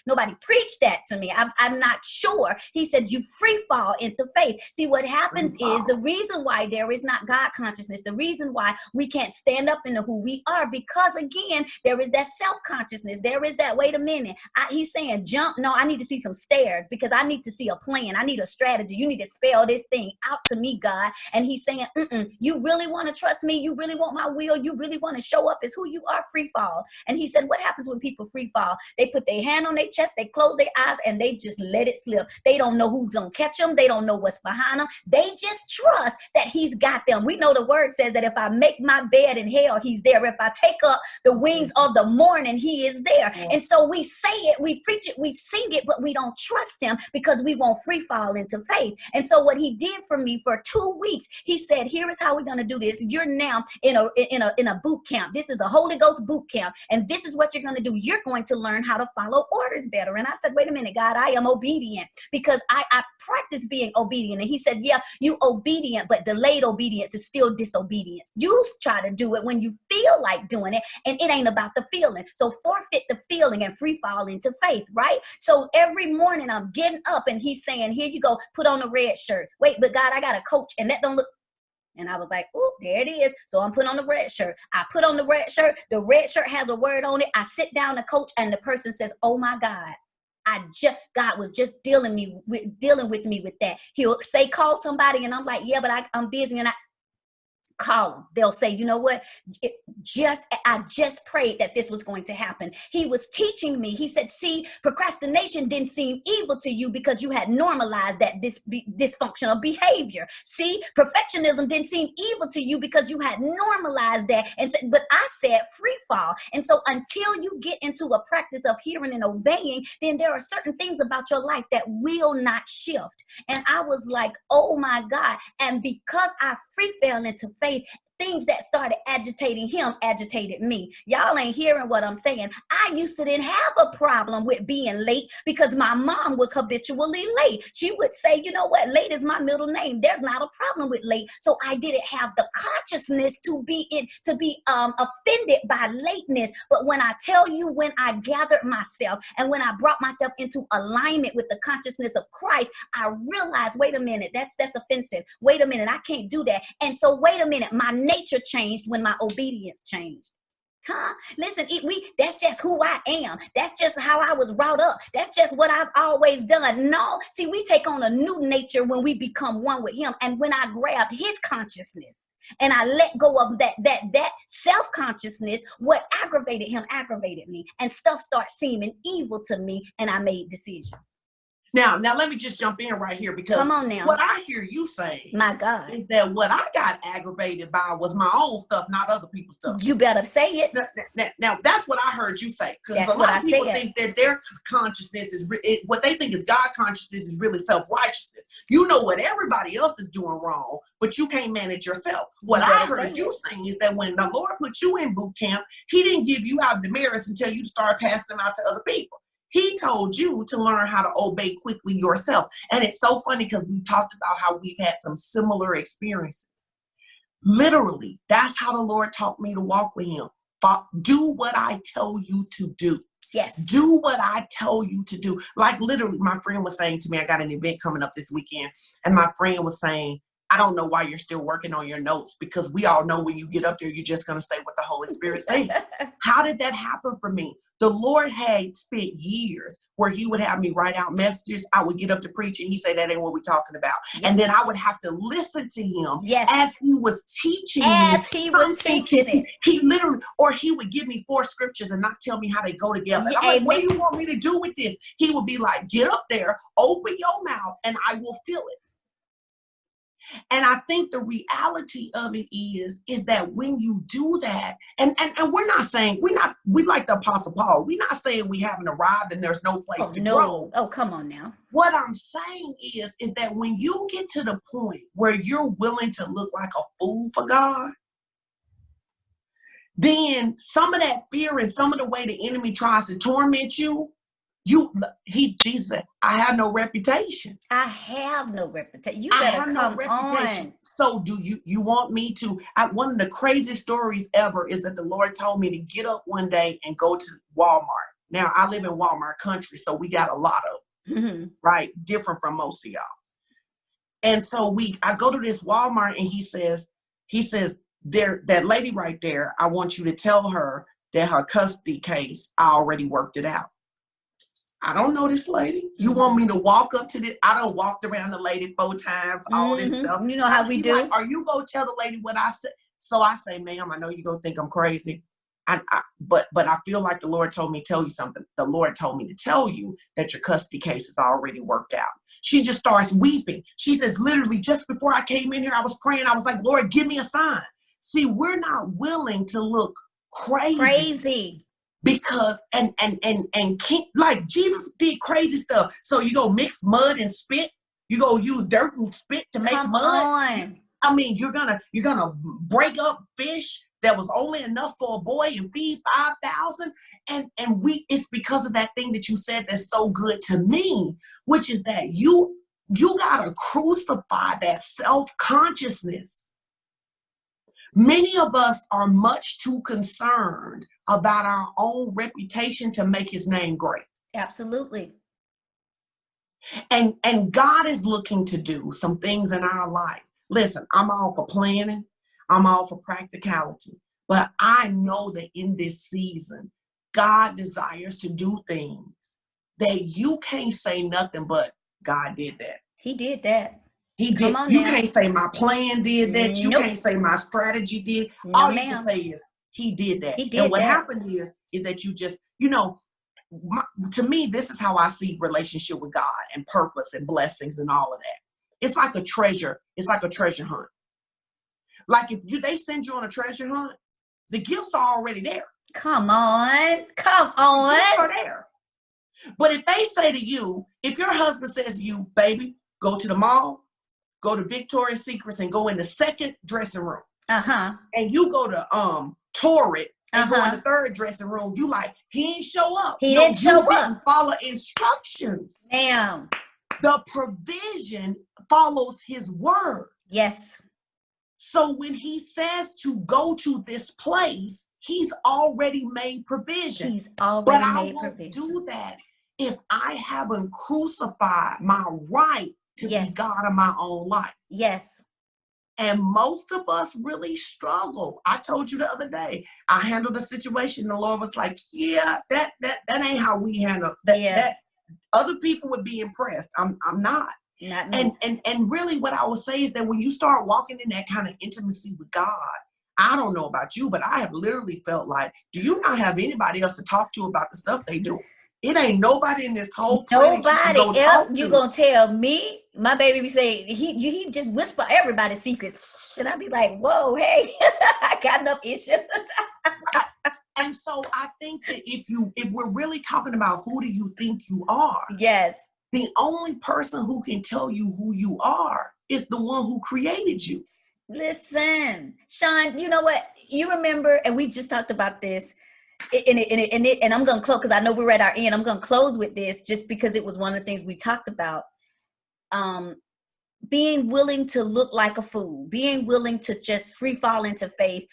Nobody preached that to me. I'm not sure. He said, you free fall into faith. See, what happens is the reason why there is not God consciousness, the reason why we can't stand up into who we are, because again, there is that self-consciousness. There is that, wait a minute. He's saying, jump. No, I need to see some stairs because I need to see a plan. I need a strategy. You need to spell this thing out to me, God. And he's saying, you really want to trust me? You really want my will? You really want to show up as who you are? Free fall. And he said, what happens when people free fall? They put their hand on their chest, they close their eyes, and they just let it slip. They don't know who's going to catch them. They don't know what's behind them. They just trust that he's got them. We know the word says that if I make my bed in hell, he's there. If I take up the wings of the morning, he is there. And so we say it, we preach it, we sing it, but we don't trust him because we won't free fall into faith. And so what he did for me for 2 weeks, he said, here is how we're going to do this. You're now in a boot camp. This is a Holy Ghost boot camp. And this is what you're going to do. You're going to learn how to follow orders better. And I said, wait a minute, God, I am obedient because I practice being obedient. And he said, yeah, you obedient, but delayed obedience is still disobedience. You try to do it when you feel like doing it, and it ain't about the feeling. So forfeit the feeling and free fall into faith, right? So every morning I'm getting up and he's saying, here you go, put on a red shirt. Wait, but God, I got a coach and that don't look. And I was like, oh, there it is. So I'm putting on the red shirt. I put on the red shirt. The red shirt has a word on it. I sit down to coach and the person says, oh my God. God was just dealing with me with that. He'll say, call somebody. And I'm like, yeah, but I'm busy. And I call them. They'll say, you know what? I just prayed that this was going to happen. He was teaching me. He said, see, procrastination didn't seem evil to you because you had normalized that dysfunctional behavior. See, perfectionism didn't seem evil to you because you had normalized that. And said, but I said free fall. And so until you get into a practice of hearing and obeying, then there are certain things about your life that will not shift. And I was like, oh my God. And because I free fell into faith, things that started agitating him agitated me. Y'all ain't hearing what I'm saying. I used to didn't have a problem with being late because my mom was habitually late. She would say, you know what, late is my middle name. There's not a problem with late. So I didn't have the consciousness to be offended by lateness. But when I tell you, when I gathered myself and when I brought myself into alignment with the consciousness of Christ, I realized, wait a minute, that's offensive. Wait a minute, I can't do that. And so wait a minute, my nature changed when my obedience changed. Listen, that's just who I am. That's just how I was brought up. That's just what I've always done. No, see, we take on a new nature when we become one with him. And when I grabbed his consciousness and I let go of that self-consciousness, what aggravated him aggravated me, and stuff starts seeming evil to me, and I made decisions. Now let me just jump in right here, because come on now. What I hear you say, my God, is that what I got aggravated by was my own stuff, not other people's stuff. You better say it. Now that's what I heard you say, because That's a lot what of I people said. think that their consciousness is what they think is God consciousness is really self-righteousness. You know what everybody else is doing wrong, but you can't manage yourself. What I heard you saying is that when the Lord put you in boot camp, he didn't give you out demerits until you start passing them out to other people. He told you to learn how to obey quickly yourself. And it's so funny because we talked about how we've had some similar experiences. Literally, that's how the Lord taught me to walk with him. Do what I tell you to do. Yes. Do what I tell you to do. Like literally, my friend was saying to me, I got an event coming up this weekend, and my friend was saying, I don't know why you're still working on your notes, because we all know when you get up there, you're just going to say what the Holy Spirit says. How did that happen for me? The Lord had spent years where he would have me write out messages. I would get up to preach and he said, that ain't what we're talking about. Yes. And then I would have to listen to him as he was teaching me. He literally, or he would give me 4 scriptures and not tell me how they go together. And I'm like, what do you want me to do with this? He would be like, get up there, open your mouth, and I will fill it. And I think the reality of it is that when you do that, and we're not saying, we like the Apostle Paul, we're not saying we haven't arrived and there's no place to grow. Oh, come on now. What I'm saying is that when you get to the point where you're willing to look like a fool for God, then some of that fear and some of the way the enemy tries to torment you, Jesus said, I have no reputation. I have no reputation. You better come on. So do you want me to? One of the craziest stories ever is that the Lord told me to get up one day and go to Walmart. Now, I live in Walmart country, so we got a lot of, right? Different from most of y'all. And so I go to this Walmart and he says, that lady right there, I want you to tell her that her custody case, I already worked it out. I don't know this lady. You want me to walk up to this? I done walked around the lady 4 times, all this stuff. You know how we do. Like, are you going to tell the lady what I said? So I say, ma'am, I know you're going to think I'm crazy. But I feel like the Lord told me to tell you something. The Lord told me to tell you that your custody case is already worked out. She just starts weeping. She says, literally, just before I came in here, I was praying. I was like, Lord, give me a sign. See, we're not willing to look crazy. Because and like Jesus did crazy stuff. So you go mix mud and spit. You go use dirt and spit to make mud. On. I mean, you're gonna break up fish that was only enough for a boy and feed 5,000. And it's because of that thing that you said that's so good to me, which is that you gotta crucify that self-consciousness. Many of us are much too concerned about our own reputation to make his name great. Absolutely. And God is looking to do some things in our life. Listen, I'm all for planning. I'm all for practicality. But I know that in this season, God desires to do things that you can't say nothing but God did that. He did that. He did. You can't say my plan did that. You can't say my strategy did. All you can say is he did that. He did. And what happened is that you just, to me, this is how I see relationship with God and purpose and blessings and all of that. It's like a treasure. It's like a treasure hunt. Like if they send you on a treasure hunt, the gifts are already there. Come on. The gifts are there. But if they say to you, if your husband says to you, baby, go to the mall, go to Victoria's Secrets and go in the second dressing room. And you go to Torrid and go in the third dressing room, you like, he ain't show up. He didn't show up. Follow instructions. Damn. The provision follows his word. Yes. So when he says to go to this place, he's already made provision. He's already made provision. But I won't do that if I haven't crucified my right to be God in my own life. Yes. And most of us really struggle. I told you the other day, I handled a situation. The Lord was like, yeah, that ain't how we handle that. That other people would be impressed. I'm not. Not me. And really what I would say is that when you start walking in that kind of intimacy with God, I don't know about you, but I have literally felt like, do you not have anybody else to talk to about the stuff they do? It ain't nobody in this whole planet. Nobody else you gonna tell me. My baby be saying he just whisper everybody's secrets. Should I be like, whoa, hey, I got enough issues. And so I think that if we're really talking about who do you think you are? Yes. The only person who can tell you who you are is the one who created you. Listen, Shun, you know what? You remember, and we just talked about this. And I'm going to close because I know we're at our end. I'm going to close with this just because it was one of the things we talked about. Being willing to look like a fool, being willing to just free fall into faith.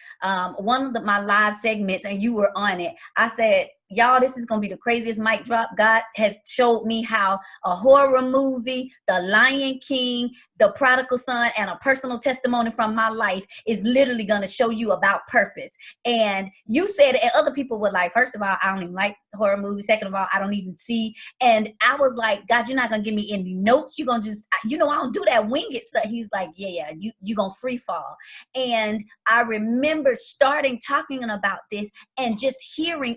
One of my live segments, and you were on it, I said, y'all, this is going to be the craziest mic drop. God has showed me how a horror movie, The Lion King, The Prodigal Son, and a personal testimony from my life is literally going to show you about purpose. And you said, and other people were like, first of all, I don't even like horror movies. Second of all, I don't even see. And I was like, God, you're not going to give me any notes. You're going to just, I don't do that wing it stuff. He's like, yeah, you're going to free fall. And I remember starting talking about this and just hearing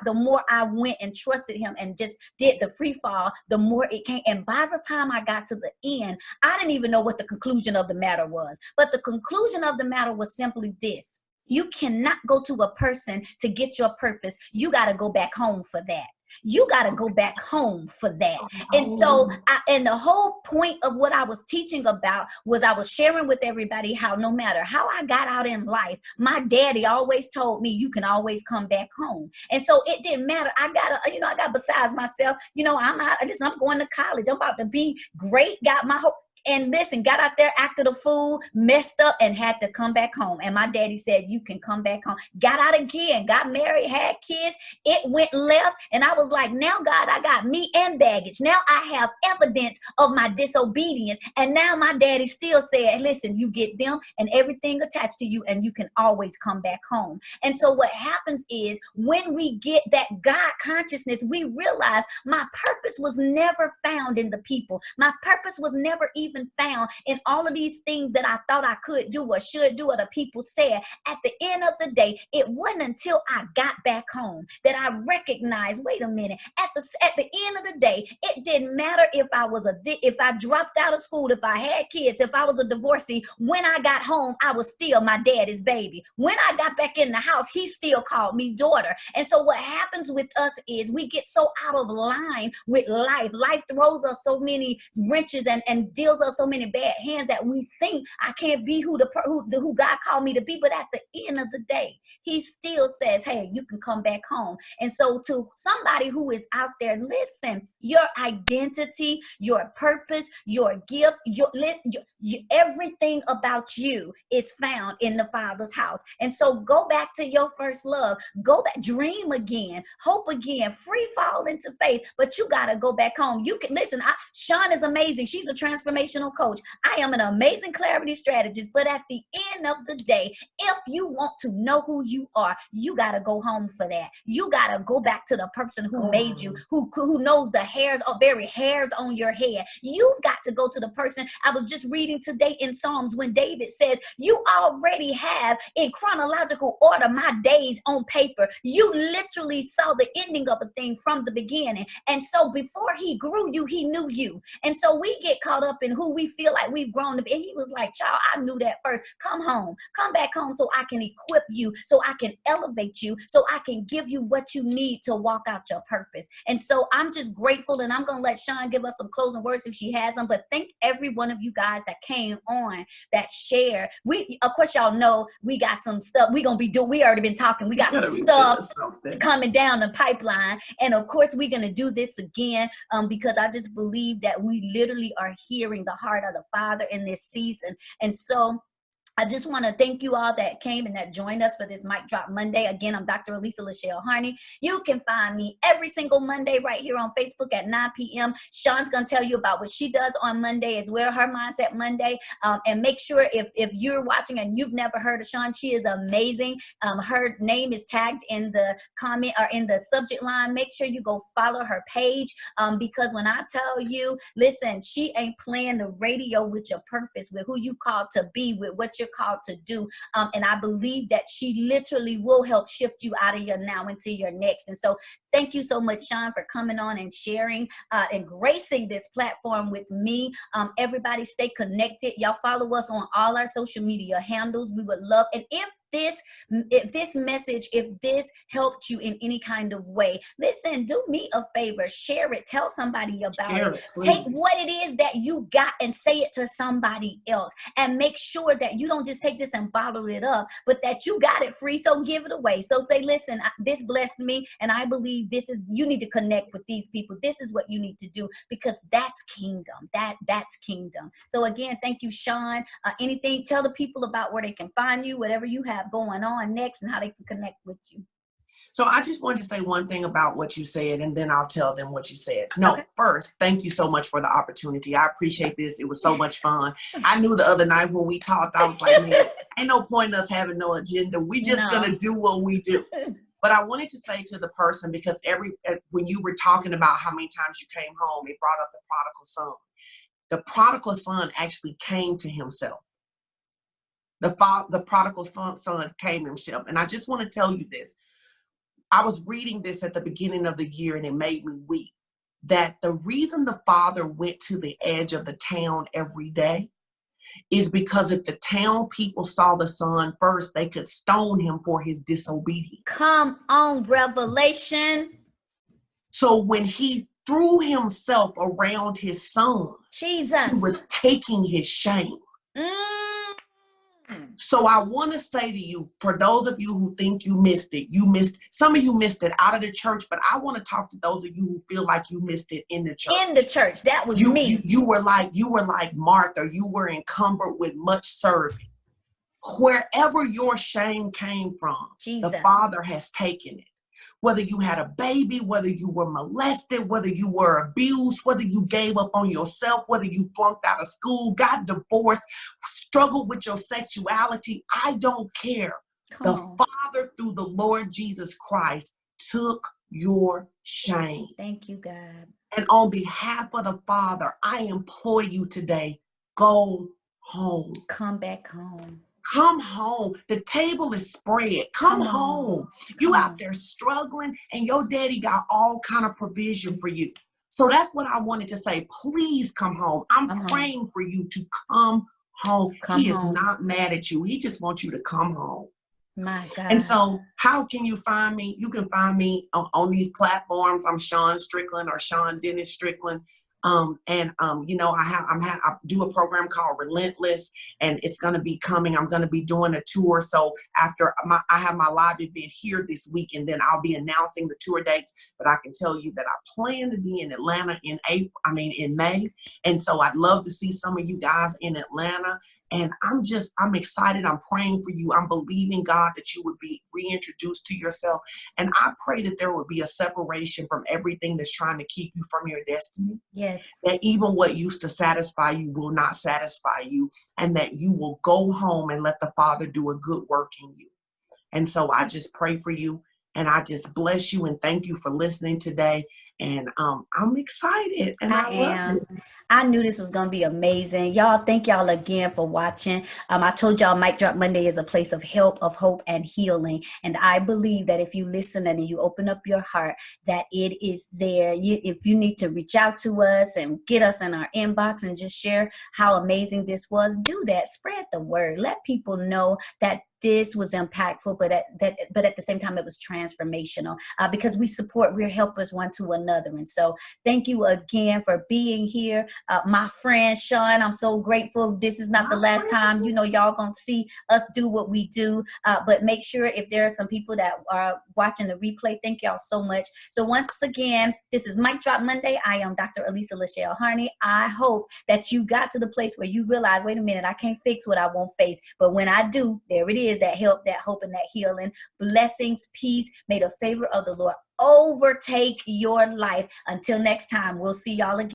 the more I went and trusted him and just did the free fall, the more it came. And by the time I got to the end, I didn't even know what the conclusion of the matter was. But the conclusion of the matter was simply this: you cannot go to a person to get your purpose. You got to go back home for that. You got to go back home for that. And so, and the whole point of what I was teaching about was I was sharing with everybody how no matter how I got out in life, my daddy always told me, you can always come back home. And so it didn't matter. I got besides myself, I'm going to college. I'm about to be great. Got my whole, and listen, got out there, acted a fool, messed up, and had to come back home. And my daddy said, you can come back home. Got out again, got married, had kids. It went left. And I was like, now, God, I got me and baggage. Now I have evidence of my disobedience. And now my daddy still said, listen, you get them and everything attached to you, and you can always come back home. And so what happens is when we get that God consciousness, we realize my purpose was never found in the people. My purpose was never even found in all of these things that I thought I could do or should do or the people said. At the end of the day, it wasn't until I got back home that I recognized, wait a minute, at the end of the day, it didn't matter if I dropped out of school, if I had kids, if I was a divorcee. When I got home, I was still my daddy's baby. When I got back in the house, he still called me daughter. And so what happens with us is we get so out of line with life. Life throws us so many wrenches and deals us so many bad hands that we think I can't be who God called me to be. But at the end of the day, he still says, hey, you can come back home. And so to somebody who is out there, listen, your identity, your purpose, your gifts, your everything about you is found in the Father's house. And so go back to your first love. Go back, dream again, hope again, free fall into faith. But you got to go back home. You can listen. Shun is amazing. She's a transformational coach. I am an amazing clarity strategist. But at the end of the day, if you want to know who you are, you got to go home for that. You got to go back to the person who made you, who knows the hairs on your head. You've got to go to the person. I was just reading today in Psalms when David says, you already have in chronological order my days on paper. You literally saw the ending of a thing from the beginning. And so before he grew you, he knew you. And so we get caught up in who we feel like we've grown to be. And he was like, child, I knew that first. Come home, come back home so I can equip you, so I can elevate you, so I can give you what you need to walk out your purpose. And so I'm just grateful, and I'm going to let Shun give us some closing words if she has them. But thank every one of you guys that came on, that shared. Of course, y'all know we got some stuff we going to be doing. We already been talking. We got some stuff coming down the pipeline. And of course, we're going to do this again because I just believe that we literally are hearing the heart of the Father in this season. And so I just want to thank you all that came and that joined us for this Mic Drop Monday. Again, I'm Dr. Elisa LaShell Harney. You can find me every single Monday right here on Facebook at 9 p.m. Shun's going to tell you about what she does on Monday as well, her Mindset Monday. And make sure if you're watching and you've never heard of Shun, she is amazing. Her name is tagged in the comment or in the subject line. Make sure you go follow her page because when I tell you, listen, she ain't playing the radio with your purpose, with who you called to be, with what you're called to do. And I believe that she literally will help shift you out of your now into your next. And so thank you so much, Shun, for coming on and sharing and gracing this platform with me. Everybody stay connected. Y'all follow us on all our social media handles. We would love, and if this message, if this helped you in any kind of way, listen, do me a favor, share it, tell somebody about it. Take what it is that you got and say it to somebody else, and make sure that you don't just take this and bottle it up, but that you got it free. So give it away. So say, listen, this blessed me, and I believe you need to connect with these people. This is what you need to do, because that's kingdom. That's kingdom. So again, thank you, Shun. Anything, tell the people about where they can find you, whatever you have going on next, and how they can connect with you. So I just wanted to say one thing about what you said, and then I'll tell them what you said. No, Okay. first, thank you so much for the opportunity. I appreciate this. It was so much fun. I knew the other night when we talked, I was like, man, ain't no point in us having no agenda. We just gonna do what we do. But I wanted to say to the person, because when you were talking about how many times you came home, it brought up the prodigal son. The prodigal son actually came to himself. The prodigal son came to himself. And I just want to tell you this. I was reading this at the beginning of the year and it made me weep. That the reason the father went to the edge of the town every day is because if the town people saw the son first, they could stone him for his disobedience. Come on, revelation. So when he threw himself around his son, Jesus, he was taking his shame. So I want to say to you, for those of you who think you missed it, some of you missed it out of the church, but I want to talk to those of you who feel like you missed it in the church. In the church, that was me. You were like Martha, you were encumbered with much serving. Wherever your shame came from, Jesus. The Father has taken it. Whether you had a baby, whether you were molested, whether you were abused, whether you gave up on yourself, whether you flunked out of school, got divorced, struggled with your sexuality, I don't care. Father, through the Lord Jesus Christ, took your shame. Thank you, God. And on behalf of the Father, I implore you today, go home. Come back home. Come home. The table is spread. Come home. You out there struggling and your daddy got all kind of provision for you. So that's what I wanted to say. Please come home. I'm praying for you to come home. He is not mad at you. He just wants you to come home. My God. And so how can you find me? You can find me on these platforms. I'm Shun Strickland or Sean Dennis Strickland. You know, I do a program called Relentless, and it's going to be coming. I'm going to be doing a tour. So after I have my live event here this week, and then I'll be announcing the tour dates. But I can tell you that I plan to be in Atlanta in May. And so I'd love to see some of you guys in Atlanta. And I'm excited. I'm praying for you. I'm believing, God, that you would be reintroduced to yourself. And I pray that there would be a separation from everything that's trying to keep you from your destiny. Yes. That even what used to satisfy you will not satisfy you. And that you will go home and let the Father do a good work in you. And so I just pray for you. And I just bless you and thank you for listening today. And I'm excited and I love this. I knew this was going to be amazing. Y'all, thank y'all again for watching. I told y'all Mic Drop Monday is a place of help, of hope, and healing. And I believe that if you listen and you open up your heart, that it is there. If you need to reach out to us and get us in our inbox and just share how amazing this was, do that. Spread the word. Let people know that this was impactful, but at the same time, it was transformational because we're helpers one to another. And so thank you again for being here. My friend, Sean, I'm so grateful. This is not the last time, y'all gonna see us do what we do, but make sure if there are some people that are watching the replay, thank y'all so much. So once again, this is Mic Drop Monday. I am Dr. Elisa LaShell Harney. I hope that you got to the place where you realize, wait a minute, I can't fix what I won't face. But when I do, there it is, that help, that hope, and that healing. Blessings, peace. May the favor of the Lord overtake your life. Until next time, we'll see y'all again.